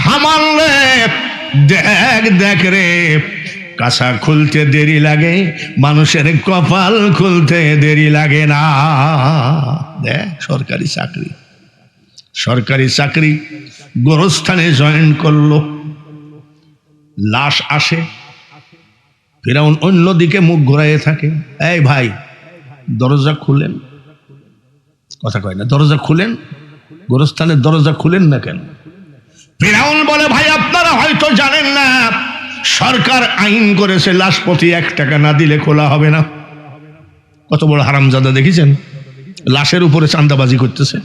হামান রে দেখ দেখ রে, কাঁচা খুলতে দেরি লাগে, মানুষের কপাল খুলতে দেরি লাগে না। দেখ সরকারি চাকরি, সরকারি চাকরি গোরস্থানে জয়েন করলো। লাশ আসে, ফিরাউন অন্যদিকে মুখ ঘোরাইয়ে থাকে। এই ভাই দরজা খুলেন, কথা কয় না, দরজা খুলেন, গোরস্থানের দরজা খুলেন না কেন? ফিরাউন বলে, ভাই আপনারা হয়তো জানেন না, সরকার আইন করেছে লাশ প্রতি 1 টাকা না দিলে খোলা হবে না। কত বড় হারামজাদা দেখেছেন, লাশের উপরে চাঁদাবাজি করতেছে।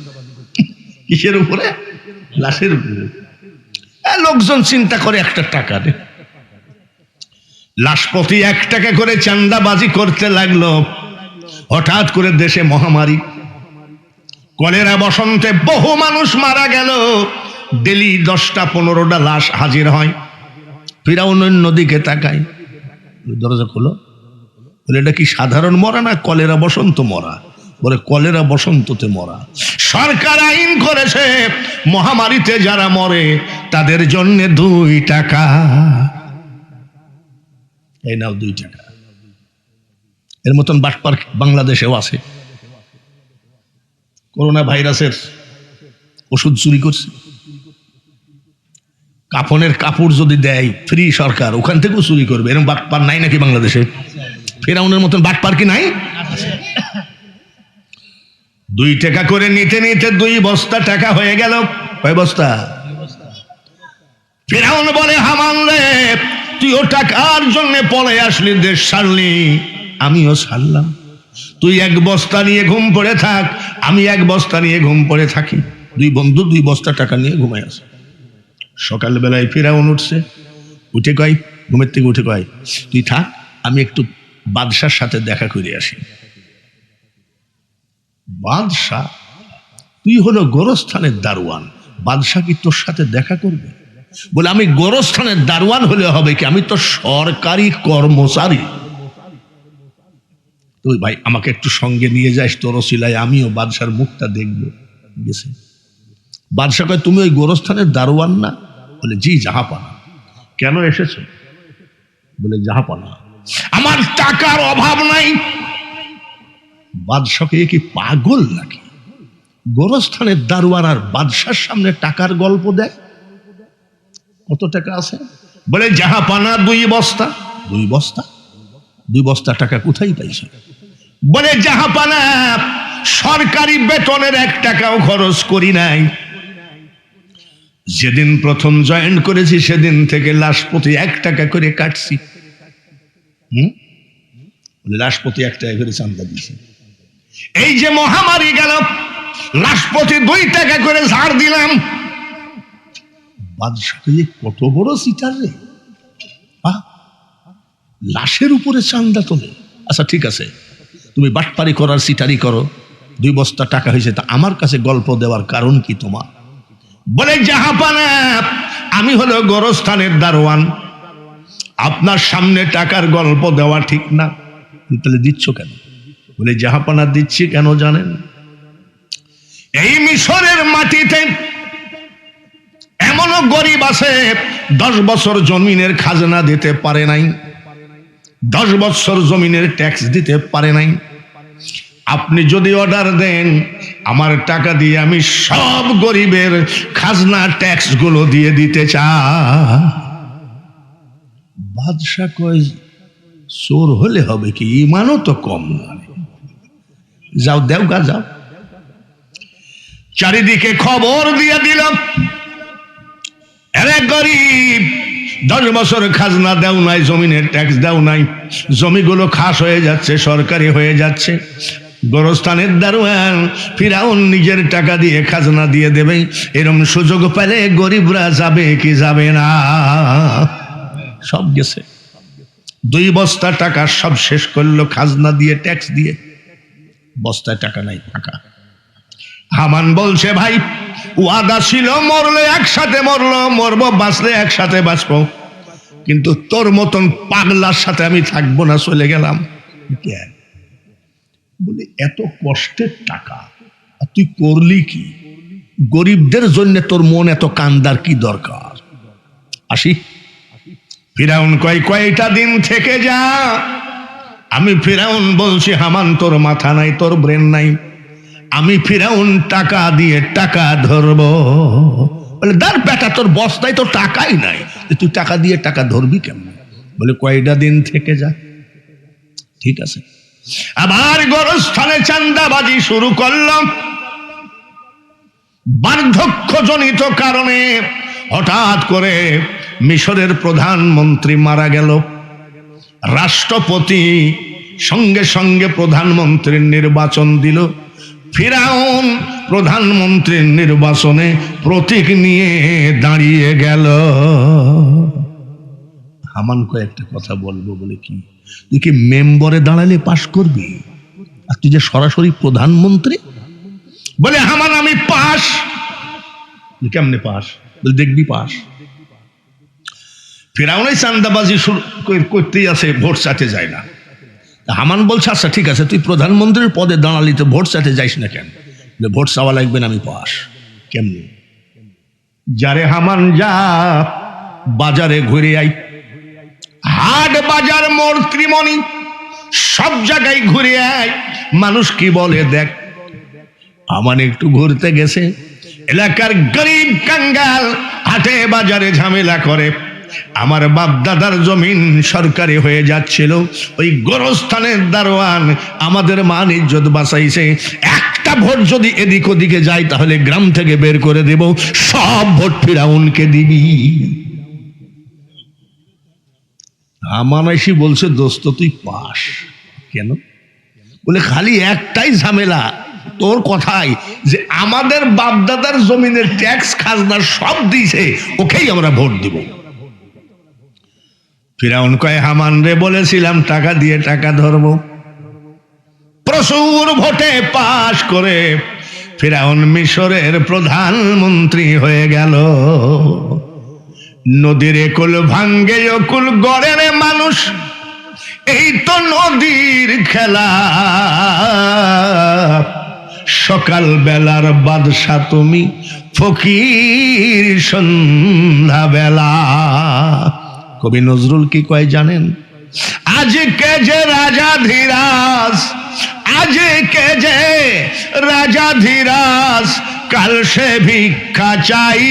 কিসের উপরে? লাশের উপরে। লোকজন চিন্তা করে 1 টাকা দে, লাশ প্রতি 1 টাকা করে চাঁদাবাজি করতে লাগলো। হঠাৎ করে দেশে মহামারী, কলেরা বসন্তে বহু মানুষ মারা গেল। ডেলি 10টা-15টা লাশ হাজির হয়। ফিরাউন নদীকে তাকায়, দরজা খোলো। বলে, এটা কি সাধারণ মরা না কলেরা বসন্ত মরা? বলে, কলেরা বসন্ততে মরা। সরকার আইন করেছে মহামারীতে যারা মরে তাদের জন্য 2 টাকা। এই নাও 2 টাকা। এর মতন বাটপার বাংলাদেশেও আছে। করোনা ভাইরাসের ওষুধ চুরি করছে, কাফনের কাপড় যদি দেয় ফ্রি সরকার, ওখান থেকেও চুরি করবে। এরকম বাটপার নাই নাকি বাংলাদেশে? ফিরাউনের মতন বাটপার কি নাই? 2 টাকা করে নিতে নিতে 2 বস্তা টাকা হয়ে গেল। কয় বস্তা? ফিরাউন বলে, হামান রে, তুইও টাকার জন্য পলে আসলি, দেশ ছাড়লি, আমিও ছাড়লাম। তুই 1 বস্তা নিয়ে ঘুম পড়ে থাক, আমি 1 বস্তা নিয়ে ঘুম পড়ে থাকি। 2 বন্ধু 2 বস্তা টাকা নিয়ে ঘুমায় আছে। সকালবেলায় ফিরাউন উঠছে, উঠে কয়, ঘুমের থেকে উঠে কয়, তুই থাক, আমি একটু বাদশার সাথে দেখা করে আসি। বাদশাহ? তুই হলো গোরস্থানের দারোয়ান, বাদশাহ কি তোর সাথে দেখা করবে? বলে, আমি গোরস্থানের দারোয়ান হলে হবে কি, আমি তো সরকারি কর্মচারী। তুই ভাই আমাকে একটু সঙ্গে নিয়ে যাস তোর ওসিলায়, আমিও বাদশার মুখটা দেখবো। গেছে। বাদশাহ কয়, তুমি ওই গোরস্থানের দারোয়ান না? বলে, জি জাহাপানা। কেন এসেছো? বলে, জাহাপানা, আমার টাকার অভাব নাই। বাদশাকে কি পাগল নাকি? গোরস্থানের দারোয়ান আর বাদশার সামনে টাকার গল্প দেয়। কত টাকা আছে? বলে, জাহাপানা 2 বস্তা। 2 বস্তা? 2 বস্তা টাকা কোথায় পাইছে? বলে, জাহাপানা, সরকারি বেতনের 1 টাকাও খরচ করি নাই। যেদিন প্রথম জয়েন করেছি সেদিন থেকে লাশ প্রতি 1 টাকা করে কাটছি। লাশ প্রতি 1 টাকা করে চাঁদা দিছি। এই যে মহামারী গেল, লাশ প্রতি 2 টাকা করে ঝাড় দিলাম। বাদশাহ কত বড় সিটার রে, লাশের উপরে চাঁদা তোলে। আচ্ছা ঠিক আছে, তুমি বাটপারি করার সিটারি করো, 2 বস্তা টাকা হয়েছে, তা আমার কাছে গল্প দেওয়ার কারণ কি তোমার? বলে, জাহাপানা, আমি হলো গোরস্থানের দারোয়ান, আপনার সামনে টাকার গল্প দেওয়া ঠিক না। তাহলে দিচ্ছ কেন? বলে, জাহাপানা দিচ্ছি কেন জানেন? এই মিশরের মাটিতে এমনও গরিব আছে 10 বছর জমিনের খাজনা দিতে পারে নাই, 10 বছর জমিনের ট্যাক্স দিতে পারে নাই। আপনি যদি অর্ডার দেন, আমার টাকা দিয়ে আমি সব গরিবের খাজনা ট্যাক্স গুলো দিয়ে দিতে চাই। বাদশাহ কয়, চোর হলে হবে কি, ইমানও তো কম নয়, যাও দেওগা যাও। চারিদিকে খবর দিয়ে দিল, আরে গরিব, 10 বছর খাজনা দেও নাই, জমিনের ট্যাক্স দেও নাই, জমিগুলো খাস হয়ে যাচ্ছে, সরকারি হয়ে যাচ্ছে। গোরস্থানের দারোয়ান ফিরাউন নিজের টাকা দিয়ে খাজনা দিয়ে দেবে, এরকম সুযোগ পেলে গরিবরা যাবে কি যাবে না? সব গেছে। 2 বস্তা টাকা সব শেষ করলো খাজনা দিয়ে, ট্যাক্স দিয়ে। বস্তায় টাকা নাই, ফাঁকা। হামান বলছে, ভাই ওয়াদা ছিল মরলে একসাথে মরলো, মরবো, বাঁচলে একসাথে বাঁচবো, কিন্তু তোর মতন পাগলার সাথে আমি থাকবো না, চলে গেলাম। বলে, এত কষ্টের টাকা আর তুই করলি কি? গরিবদের জন্য তোর মন এত কান্দার কি দরকার? আসি। ফিরাউন কয়টা দিন থেকে যা। আমি ফিরাউন বলছি, হামান তোর মাথা নাই, তোর ব্রেন নাই। আমি ফিরাউন টাকা দিয়ে টাকা ধরব, বলে দার বেটা, তোর বস্তায় তো টাকাই নাই, তুই টাকা দিয়ে টাকা ধরবি কেমন? বলে কয়টা দিন থেকে যা। ঠিক আছে, আবার গোরস্থানে চান্দাবাজি শুরু করলাম। বার্ধক্যজনিত কারণে হঠাৎ করে মিশরের প্রধানমন্ত্রী মারা গেল। রাষ্ট্রপতি সঙ্গে সঙ্গে প্রধানমন্ত্রীর নির্বাচন দিল। ফিরাউন প্রধানমন্ত্রীর নির্বাচনে প্রতীক নিয়ে দাঁড়িয়ে গেল। হামান কয়েকটা কথা বলবো, বলে কি তুই কি মেম্বরে দাঁড়ালে পাশ করবি, আর তুই যে সরাসরি প্রধানমন্ত্রী? বলে হামান আমি পাস। কেমনে পাস? বলে দেখবি পাস। ফিরাউন চান্দাবাজি করতেই আছে, ভোট চাইতে যায় না। হামান বলছে আচ্ছা ঠিক আছে, তুই প্রধানমন্ত্রীর পদে দাঁড়ালি তো ভোট চাইতে যাইস না কেন? ভোট চাওয়া লাগবে না, আমি পাস। কেমনি? যারে হামান যা বাজারে ঘুরে আই, হাট বাজার মোড় ত্রিমণি সব জায়গায় ঘুরে আয়, মানুষ কি বলে দেখ। হামান একটু ঘুরতে গেছে, এলাকার গরিব কাঙ্গাল হাটে বাজারে ঝামেলা করে। আমার বাপ দাদার জমিন সরকারি হয়ে যাচ্ছিল, ওই গোরস্থানের দারোয়ান আমাদের মান ইজ্জত বাঁচাইছে। একটা ভোট যদি এদিক ওদিকে যায় তাহলে গ্রাম থেকে বের করে দেব, সব ভোট ফিরাউনকে দিবি। আমানাইসি বলছে দোস্ত তুই পাস। কেন? বলে খালি একটাই ঝামেলা তোর কথাই, যে আমাদের বাপদাদার জমিনের ট্যাক্স খাজনা সব দিয়েছে, ওকেই আমরা ভোট দিব। ফিরাউন কয় হামান রে বলেছিলাম টাকা দিয়ে টাকা ধরবো। প্রচুর ভোটে পাশ করে ফিরাউন মিশরের প্রধানমন্ত্রী হয়ে গেল। নদীর একুল ভাঙ্গে অকুল গড়ের মানুষ, এই তো নদীর খেলা। সকাল বেলার বাদশা তুমি, ফকির সন্ধ্যা বেলা। কবি নজরুল কি কয় জানেন? আজকে যে রাজা ধীরাজ, আজকে যে রাজা ধীরাজ, কাল সে ভিক্ষা চাই,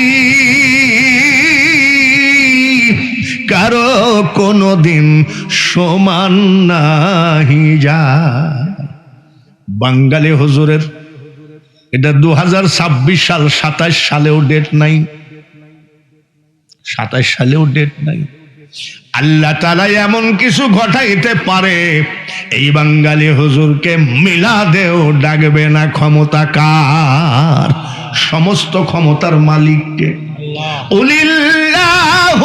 কারো কোনদিন সমান নাহি যায়। বাঙালি হুজুরের এটা 2026 সাল, 27 সালেও ডেট নাই, 27 সালেও ডেট নাই। আল্লাহ তাআলা এমন কিছু ঘটাইতে পারে, এই বাঙালি হুজুরকে মিলাদেও ডাকবে না। ক্ষমতা কার? সমস্ত ক্ষমতার মালিককে। উলিল্লাহুম্মা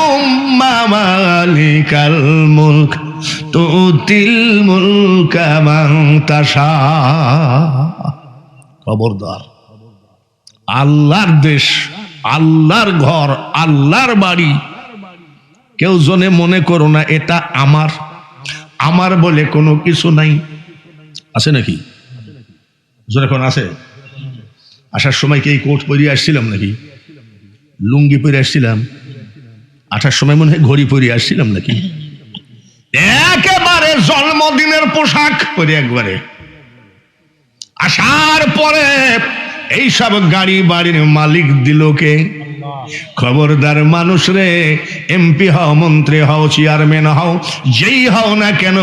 মালিকাল মুলক তুতিল মুলকা মান তাশা। খবরদার, আল্লাহর দেশ, আল্লাহর ঘর, আল্লাহর বাড়ি, কেউ জনে মনে করো না এটা আমার, আমার বলে কোনো কিছু নাই। আছে নাকি? এখন আছে? আসার সময় কি এই কোট পরে আসছিলাম নাকি? লুঙ্গি পরে আসছিলাম? আসার সময় মনে হয় ঘড়ি পরে আসছিলাম নাকি? একেবারে জন্মদিনের পোশাক পরে একবারে আসার পরে এইসব গাড়ি বাড়ির মালিক দিল কে? খবরদার মানুষ রে, এমপি হও, মন্ত্রী হও, চেয়ারম্যান হও, যেই হও না কেন,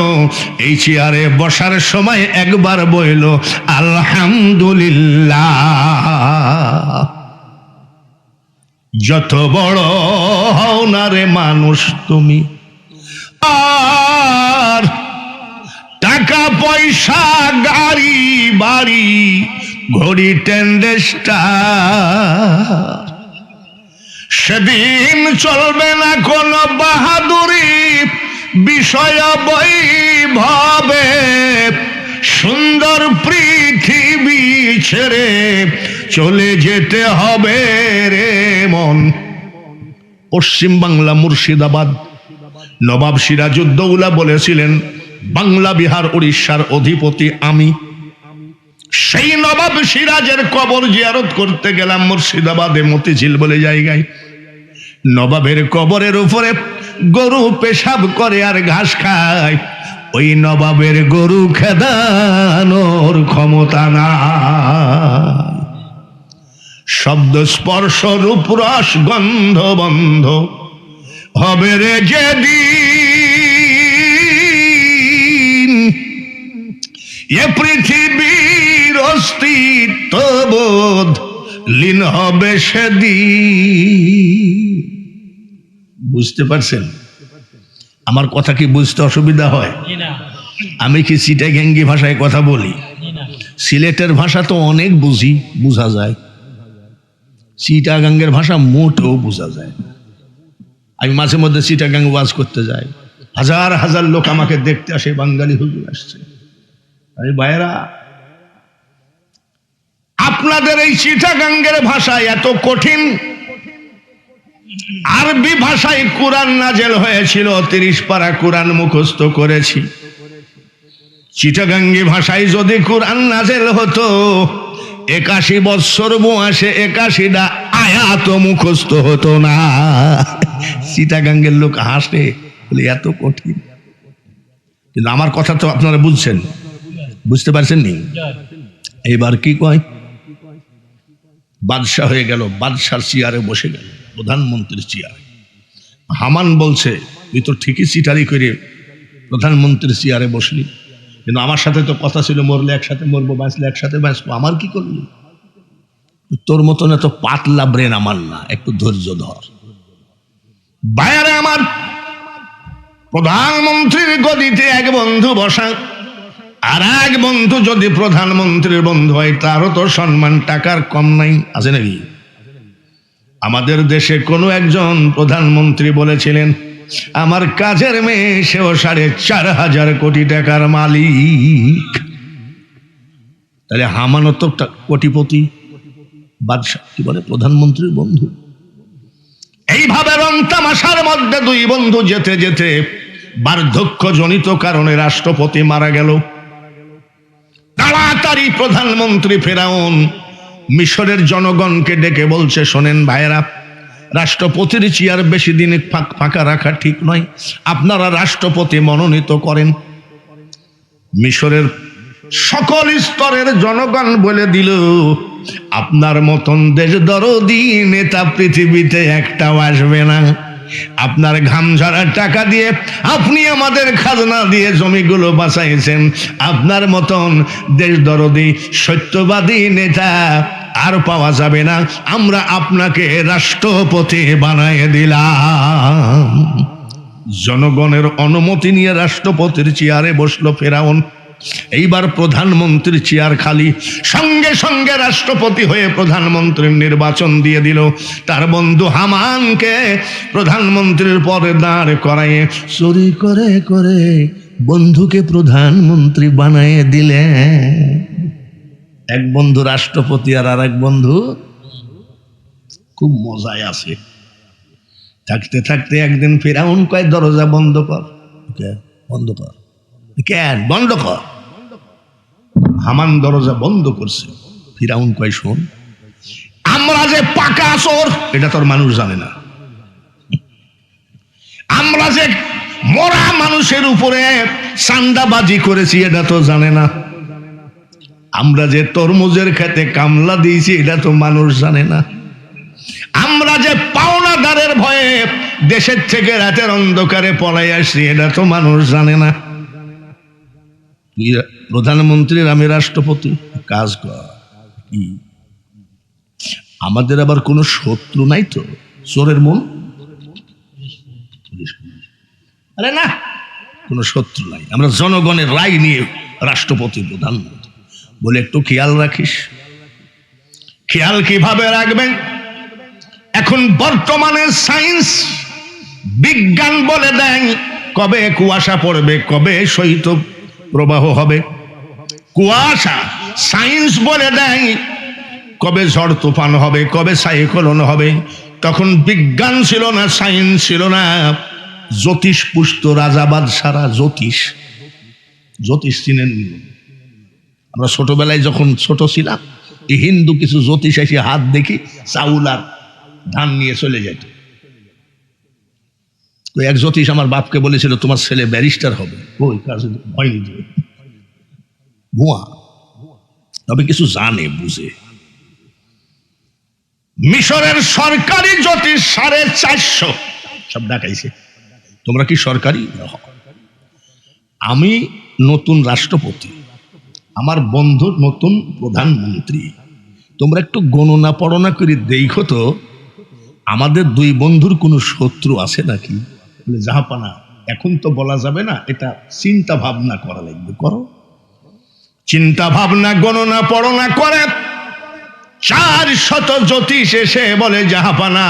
এই চেয়ারে বসার সময় একবার বইল আলহামদুলিল্লাহ। যত বড় হও না রে মানুষ তুমি, আর টাকা পয়সা গাড়ি বাড়ি ঘড়ি টেন্ডেস্টার, সেদিন চলবে না কোন বাহাদুরি বিষয় বৈভবে। সুন্দর পৃথিবী ছেড়ে চলে যেতে হবে রে মন। পশ্চিম বাংলা মুর্শিদাবাদ, নবাব সিরাজউদ্দৌলা বলেছিলেন বাংলা বিহার উড়িষ্যার অধিপতি আমি। সেই নবাব সিরাজের কবর জিয়ারত করতে গেলাম মুর্শিদাবাদে, মতিঝিল বলে জায়গায়। নবাবের কবরের উপরে গরু পেশাব করে আর ঘাস খায়, ওই নবাবের গরু খেদানোর ক্ষমতা না। শব্দ স্পর্শ রূপ রস গন্ধ বন্ধ হবে রে যেদিন এ পৃথিবীর অস্তিত্ববোধ লীন হবে সেদিন। বুঝতে পারছেন আমার কথা? কি বুঝতে অসুবিধা হয়? আমি কি চিটাগাঙ্গি ভাষায় কথা বলি? সিলেটের ভাষা তো অনেক বুঝি, বোঝা যায়। চিটাগাঙ্গের ভাষা মোটেও বোঝা যায় না। আমি মাঝে মধ্যে চিটাগাং ওয়াজ করতে যাই, হাজার হাজার লোক আমাকে দেখতে আসে, বাঙালি হুজুর আসছে। আরে ভাইরা, আপনাদের এই চিটাগাঙ্গের ভাষা এত কঠিন। আরবি ভাষায় কুরআন নাজেল হয়েছিল, 30 পারা কুরআন মুখস্থ করেছি। চিটাগাঙ্গি ভাষায় যদি কুরআন নাজেল হতো, 81 বৎসর বয়সে 81টা আয়াত মুখস্থ হতো না। চিটাগাঙ্গের লোক হাসে, বলে এত কঠিন। কিন্তু আমার কথা তো আপনারা বুঝছেন, বুঝতে পারছেন নি? এইবার কি কয়, বাদশাহ হয়ে গেল, বাদশার চেয়ারে বসে গেল, প্রধানমন্ত্রীর চেয়ারে। হামান বলছে, তুই তো ঠিকই চিটারি করে প্রধানমন্ত্রীর চেয়ারে বসলি, কিন্তু আমার সাথে তো কথা ছিল মরলে একসাথে মরবো, বাঁচলে একসাথে বাঁচবো, আমার কি করলি? তোর মতন এত পাতলা ব্রেন আমার না, একটু ধৈর্য ধর। বাইরে আমার প্রধানমন্ত্রীর গদিতে এক বন্ধু বসা, আর এক বন্ধু যদি প্রধানমন্ত্রীর বন্ধু হয় তারও তো সম্মান টাকার কম নাই, আছে নাকি? আমাদের দেশে কোনো একজন প্রধানমন্ত্রী বলেছিলেন, আমার কাজের মেয়ে সেও 4.5 কোটি টাকার মালিক। তাহলে হামানো তো কোটিপতি, বাদশাহ কি বলে প্রধানমন্ত্রীর বন্ধু। এইভাবে রং তামাশার মধ্যে দুই বন্ধু যেতে যেতে বার্ধক্যজনিত কারণে রাষ্ট্রপতি মারা গেল। তাড়াতাড়ি প্রধানমন্ত্রী ফেরাউন মিশরের জনগণকে ডেকে বলছে, শোনেন ভাইয়েরা, রাষ্ট্রপতির চেয়ার বেশি দিন ফাঁকা রাখা ঠিক নয়, আপনারা রাষ্ট্রপতি মনোনীত করেন। মিশরের সকল স্তরের জনগণ বলে দিল, আপনার মতন দেশদরদি নেতা পৃথিবীতে একটাও আসবে না। আপনার ঘাম ঝরার টাকা দিয়ে, আপনি আমাদের খাজনা দিয়ে জমিগুলো বাঁচাইছেন, আপনার মতন দেশদরদি সত্যবাদী নেতা আর পাওয়া যাবে না। আমরা আপনাকে রাষ্ট্রপতি বানায় দিলাম। জনগণের অনুমতি নিয়ে রাষ্ট্রপতির চেয়ারে বসলো ফেরাউন। এইবার প্রধানমন্ত্রীর চেয়ার খালি, সঙ্গে সঙ্গে রাষ্ট্রপতি হয়ে প্রধানমন্ত্রীর নির্বাচন দিয়ে দিল। তার বন্ধু হামানকে প্রধানমন্ত্রীর পদে দাঁড় করাইয়ে চুরি করে করে বন্ধুকে প্রধানমন্ত্রী বানায় দিলেন। এক বন্ধু রাষ্ট্রপতি আর এক বন্ধু খুব মজায় আছে। থাকতে থাকতে একদিন ফেরাউন কয়, দরজা বন্ধ কর। বন্ধ কর কেন? বন্ধ কর। হামান দরজা বন্ধ করছে। ফিরাউন কয়, শোন, আমরা যে পাকা চোর এটা তোর মানুষ জানে না। আমরা যে মরা মানুষের উপরে চান্দাবাজি করেছি এটা তো জানে না। আমরা যে তরমুজের খেতে কামলা দিয়েছি এটা তো মানুষ জানে না। আমরা যে পাওনাদারের ভয়ে দেশের থেকে রাতের অন্ধকারে পলাই আসছি এটা তো মানুষ জানে না। প্রধানমন্ত্রীর আমি রাষ্ট্রপতি, কাজ কর। আমাদের আবার কোনো শত্রু নাই তো? চোরের মন, আরে না, কোনো শত্রু নাই। আমরা জনগণের রায় নিয়ে রাষ্ট্রপতি প্রধানমন্ত্রী বলে, একটু খেয়াল রাখিস। খেয়াল কিভাবে রাখবেন? এখন বর্তমানে সায়েন্স বিজ্ঞান বলে দেন কবে কুয়াশা পড়বে, কবে শৈত্য প্রবাহ হবে। কুয়াশা সায়েন্স বলে দেয় কবে ঝড় তুফান হবে, কবে সাইক্লোন হবে। তখন বিজ্ঞান ছিল না, সায়েন্স ছিল না, জ্যোতিষ পুষ্ট রাজাবাদ সারা। জ্যোতিষ চিনেন? আমরা ছোটবেলায় যখন ছোট ছিলাম, এই হিন্দু কিছু জ্যোতিষ এসে হাত দেখি চাউল আর ধান নিয়ে চলে যেত। তো এক জ্যোতিষ আমার বাপকে বলেছিল, তোমার ছেলে ব্যারিস্টার হবে। ওই কাজ হয়নি, ভুয়া, তবে কিছু জানে বুঝে। মিশরের সরকারি জ্যোতিষ 450 সব ডাকাইছে। তোমরা কি সরকারি? আমি নতুন রাষ্ট্রপতি, আমার বন্ধু নতুন প্রধানমন্ত্রী। তোমরা একটু গণনা পড়না করে দেখো তো আমাদের দুই বন্ধুর কোনো শত্রু আছে নাকি? বলে জাহাপানা এখন তো বলা যাবে না, এটা চিন্তা ভাবনা করা লাগবে। করো চিন্তা ভাবনা, গণনা পড়না করে 400 জ্যোতিষ এসে বলে জাহাপানা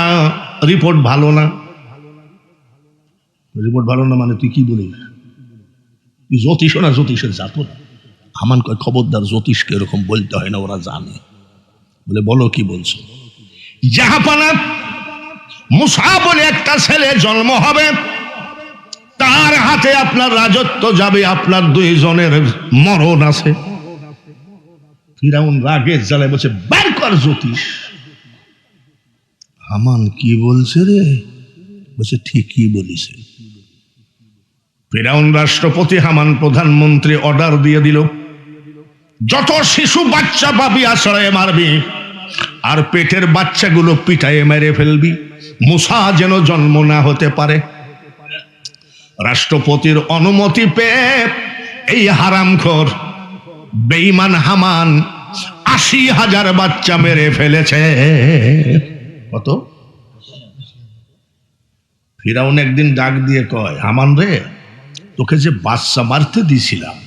রিপোর্ট ভালো না। রিপোর্ট ভালো না মানে তুই কি বলিস? তুই জ্যোতিষ না, জ্যোতিষের জাত না। হামান কয় খবরদার, জ্যোতিষকে এরকম বলতে হয় না, ওরা জানে। বলে বলো কি বলছো? জাহাপানা মুসা বলে একটা ছেলে জন্ম হবে, তার হাতে আপনার রাজত্ব যাবে, আপনার 2 জনের মরণ আছে। ফিরাউন রাগের জ্বালায় বলছে বের কর জ্যোতিষ। হামান কি বলছে রে? বলছে ঠিকই বলিছে। ফিরাউন রাষ্ট্রপতি, হামান প্রধানমন্ত্রী অর্ডার দিয়ে দিল যত শিশু বাচ্চা পাবি আশ্রয়ে মারবি, আর পেটের বাচ্চাগুলো পিটায়ে মেরে ফেলবি, মুসা যেন জন্ম না হতে পারে। রাষ্ট্রপতির অনুমতি পেয়ে এই হারামখোর বেঈমান হামান 80,000 বাচ্চা মেরে ফেলেছে। কত? ফিরাউন একদিন ডাক দিয়ে কয় হামান রে, তোকে যে বাচ্চা মারতে দিছিলাম,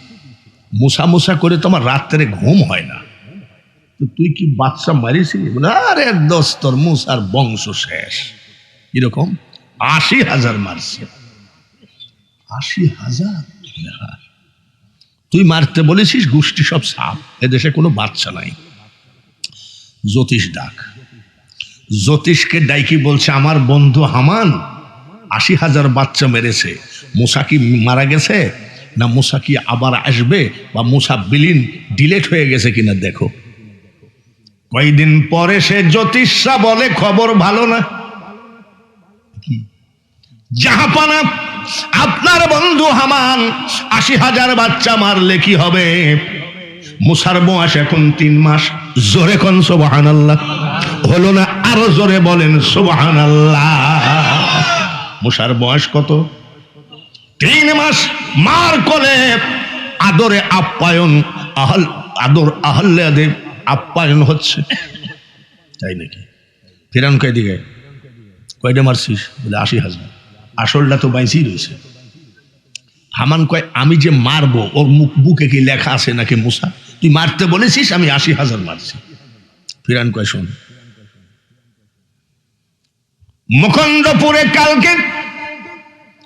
মুসা মুসা করে তোমার রাত্রে ঘুম হয় না, তো তুই কি বাচ্চা মারিছিলি? বলে আরে দোস্তর মুসার বংশ শেষ। এরকম 80,000 মারছে। 80,000 তুই মারতে বলেছিস, গোষ্ঠী সব সাপ, এদেশে কোনো বাচ্চা নাই। জ্যোতিষ ডাক, জ্যোতিষকে ডাইকি বলছে আমার বন্ধু হামান 80,000 বাচ্চা মেরেছে, মুসা কি মারা গেছে না মুসা কি আবার আসবে, বা মুসা বিলীন ডিলেট হয়ে গেছে কিনা দেখো। কয়েকদিন পরে সে জ্যোতিষরা বলে খবর ভালো না। কি? জাহাপানা আপনার বন্ধু হামান 80,000 বাচ্চা মারলে কি হবে? মুসার বয়স এখন 3 মাস। জোরে কোন সুবহানাল্লাহ। হলো না? আরো জোরে বলেন সুবহানাল্লাহ। মুসার বয়স কত? 3 মাস। মার কোলে আদরে আপ্যায়ন, আদর আহ্লাদে আপ্যায়ন হচ্ছে, তাই নাকি? ফিরাউন কয় দিকে কয়টা মারছিস? বলে 80,000। আসলটা তো বাইসেই রয়েছে। হামান কয় আমি যে মারবো ওর বুকে কি লেখা আছে নাকি মুসা? তুই মারতে বলেছিস, আমি 80,000 মারছি। ফিরাউন কয় শোন, মুকুন্দপুরে কালকে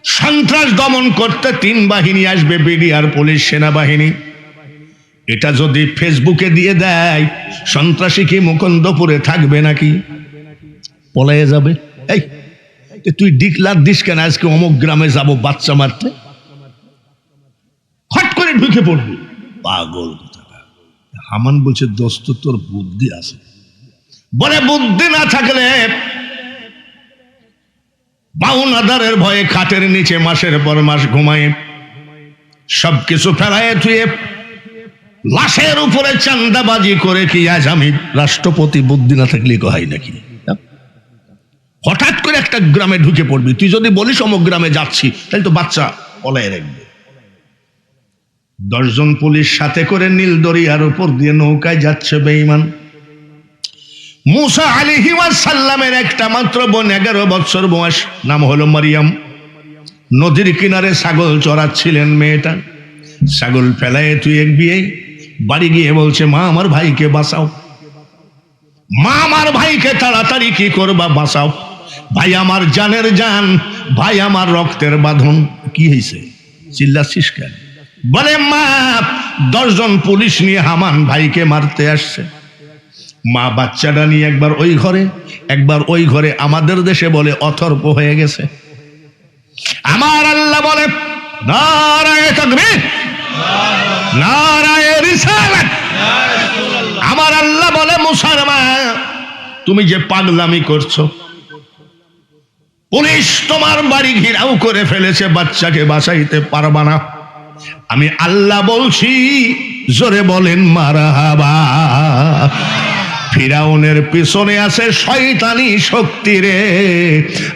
সন্ত্রাস দমন করতে 3 বাহিনী আসবে, বিডিআর, পুলিশ, সেনাবাহিনী। এটা যদি ফেসবুকে দিয়ে দেয়, সন্ত্রাসী কি মুকুন্দপুরে থাকবে নাকি? পলাইয়ে যাবে। এই তুই ডিক্লার দিস কেন আজকে অমুক গ্রামে যাব বাচ্চা মারতে? হট করে ঢুকে পড়বি, পাগল কোথাকার। হামান বলছে দোস্ত তোর বুদ্ধি আছে। বলে বুদ্ধি না থাকলে বাউনাদারের ভয়ে খাটের নিচে মাসের পর মাস ঘুমায়, সবকিছু ফেলায় থুয়ে লাশের উপরে চান্দাবাজি করে কি আজ আমি রাষ্ট্রপতি? বুদ্ধি না থাকলে কহাই নাকি? হঠাৎ করে একটা গ্রামে ঢুকে পড়বি, তুই যদি বলিস অমুক গ্রামে যাচ্ছি, তাহলে তো বাচ্চা পলায় রাখবে। 10 জন পুলিশ সাথে করে নীল দরিয়ার উপর দিয়ে নৌকায় যাচ্ছে বেঈমান। মুসা আলাইহিস সালামের একটা মাত্র বোন, 11 বছর বয়স, নাম হলো মারিয়াম। নদীর কিনারে ছাগল চড়াচ্ছিলেন মেয়েটা। ছাগল ফেলায় তুই এক বিয়ে বাড়ি গিয়ে বলছে মা আমার ভাইকে বাঁচাও, মা আমার ভাইকে তাড়াতাড়ি কি করবা বাঁচাও, ভাই আমার জানের জান, ভাই আমার রক্তের বাঁধন। কি হয়েছে চিল্লাচ্ছিস কেন? বলে মা 10 জন পুলিশ নিয়ে হামান ভাইকে মারতে আসছে। মা বাচ্চাটা নিয়ে একবার ওই ঘরে একবার ওই ঘরে, আমাদের দেশে বলে অথর্ব হয়ে গেছে। আমার আল্লাহ বলে নারায়ে তাকবীর, নারায়ে রিসালাত। আমার আল্লাহ বলে মুসার মা তুমি যে পাগলামি করছো, পুলিশ তোমার বাড়ি ঘেরাও করে ফেলেছে, বাচ্চাকে বাঁচাইতে পারবা না। আমি আল্লাহ বলছি, জোরে বলেন মারহাবা। ফিরাউনের পিছনে আছে শয়তানি শক্তি রে,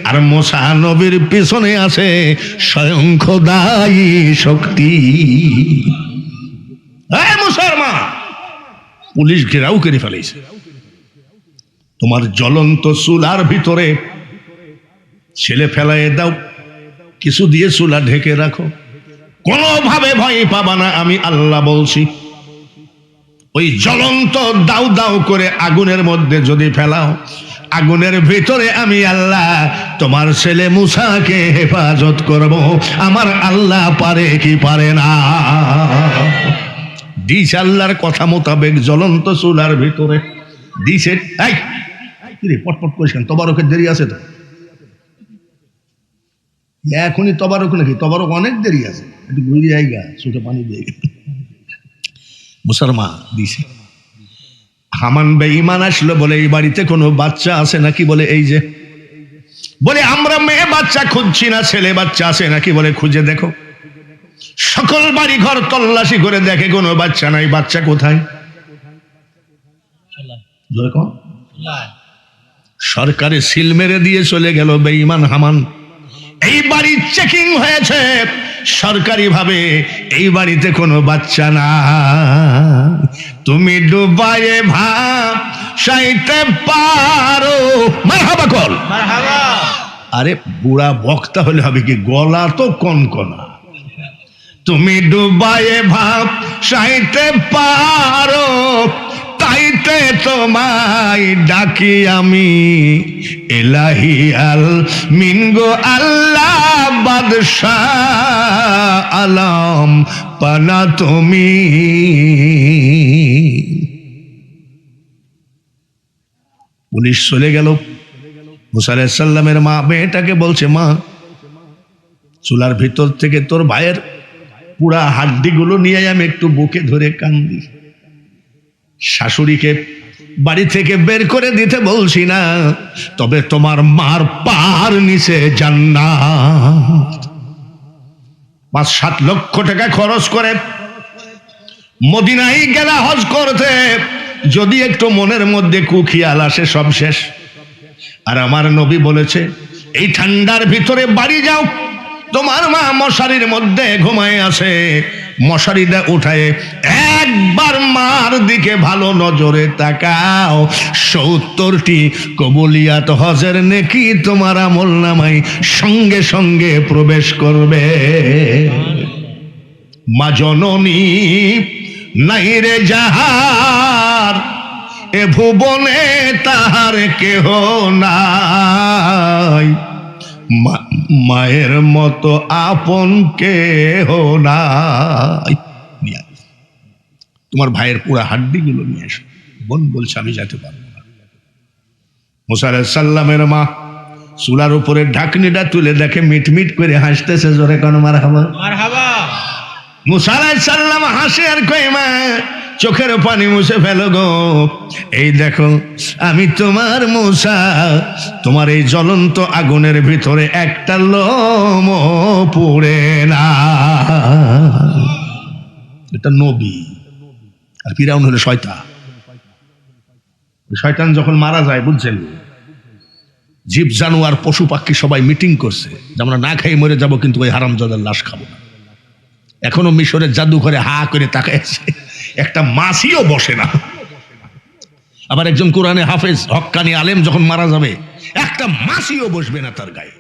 আর মুসা নবীর পিছনে আছে স্বয়ং খোদাই শক্তি। মুসলমান, পুলিশ ঘেরাও করে ফেলেছে। তোমার জ্বলন্ত চুলার ভিতরে ছেলে ফেলায় দাও, কিছু দিয়ে চুলা ঢেকে রাখো, কোনোভাবে ভয় পাবা না, আমি আল্লাহ বলছি। ওই জ্বলন্ত দাউ দাউ করে আগুনের মধ্যে যদি ফেলাও, আগুনের ভিতরে আমি আল্লাহ তোমার ছেলে মুসাকে হেফাজত করব। আমার আল্লাহ পারে কি পারে না? দিস আল্লাহর কথা মোতাবেক জ্বলন্ত চুলার ভিতরে দিছে। পটপট করিস কেন? তবারকের দেরি আছে তো, এখনই তবারক নাকি? তবারক অনেক দেরি আছে, একটু ঘুরে জায়গা, চোখে পানি দিয়ে মুসলমান দিছে। হামান বেঈমান আসলো, বলে এই বাড়িতে কোনো বাচ্চা আছে নাকি? বলে এই যে। বলে আমরা মেয়ে বাচ্চা খুঁজছি না, ছেলে বাচ্চা আছে নাকি? বলে খুঁজে দেখো। সকল বাড়ি ঘর তল্লাশি করে দেখে কোনো বাচ্চা নাই। বাচ্চা কোথায়? সরকারে সিল মেরে দিয়ে চলে গেল বেঈমান হামান। এই বাড়ি চেকিং হয়েছে সরকারি ভাবে, এই বাড়িতে কোনো বাচ্চা না। তুমি ডুবায়ে ভাসাইতে পারো, মারহাবা কল। আরে বুড়া বক্তা হলে হবে কি, গলা তো কনকনা। তুমি ডুবায়ে ভাসাইতে পারো, তাইতে তোমায় ডাকি আমি ইলাহি আল মিনগো আল্লাহ বাদশাহ আলম পানা তুমি। পুলিশ চলে গেল। মুসা আলাইহিস সালামের মা মেয়েটাকে বলছে, মা চুলার ভিতর থেকে তোর ভাইয়ের পুরা হাড্ডিগুলো নিয়ে আমি একটু বুকে ধরে কান্দি। শাশুড়িকে বাড়ি থেকে বের করে দিতে বলছি না, তবে তোমার মার পার নিচে জান্নাত। ৫-৭ লক্ষ টাকা খরচ করে মদিনায় গেলা হজ করতে, যদি একটু মনের মধ্যে কুখিয়াল আসে সব শেষ। আর আমার নবী বলেছে, এই ঠান্ডার ভিতরে বাড়ি যাও, তোমার মা মশারির মধ্যে ঘুমায় আছে, মশারিটা উঠায় একবার মার দিকে ভালো নজরে তাকাও, ৭০টি কবুলিয়াত হজের নেকি তোমার আমল নামায় সঙ্গে সঙ্গে প্রবেশ করবে। মা জননী নাই রে যাহার, এ ভুবনে তাহার কেহ নাই, মায়ের মতো আপন কেহ নাই। তোমার ভাইয়ের পুরা হাড্ডিগুলো নিয়ে এসো। বোন বলছে, আমি যেতে পারবো না। মুসা আলাইহিস সালামের মা চুলার উপরে ঢাকনিটা তুলে দেখে মিটমিট করে হাসতেছে। জোরে কোন মারহাবা, মারহাবা। মুসা আলাইহিস সালাম হাসে আর কয়, মা চোখের পানি মুছে ফেলো গো, এই দেখো আমি তোমার মুসা, তোমার এই জ্বলন্ত আগুনের ভিতরে একটা লোম পুড়ে না। এটা নবী, আর ফিরাউন হলো শয়তান। শয়তান যখন মারা যায়, বুঝছেন, জীব জানোয়ার পশু পাখি সবাই মিটিং করছে যে আমরা না খাই মরে যাব, কিন্তু ওই হারামজাদার লাশ খাবো না। এখনো মিশরের জাদুঘরে হা করে তাকাইছে, একটা মাছিও বসে না। আবার একজন কোরআনে হাফেজ হক্কানি আলেম যখন মারা যাবে, একটা মাছিও বসবে না তার গায়ে।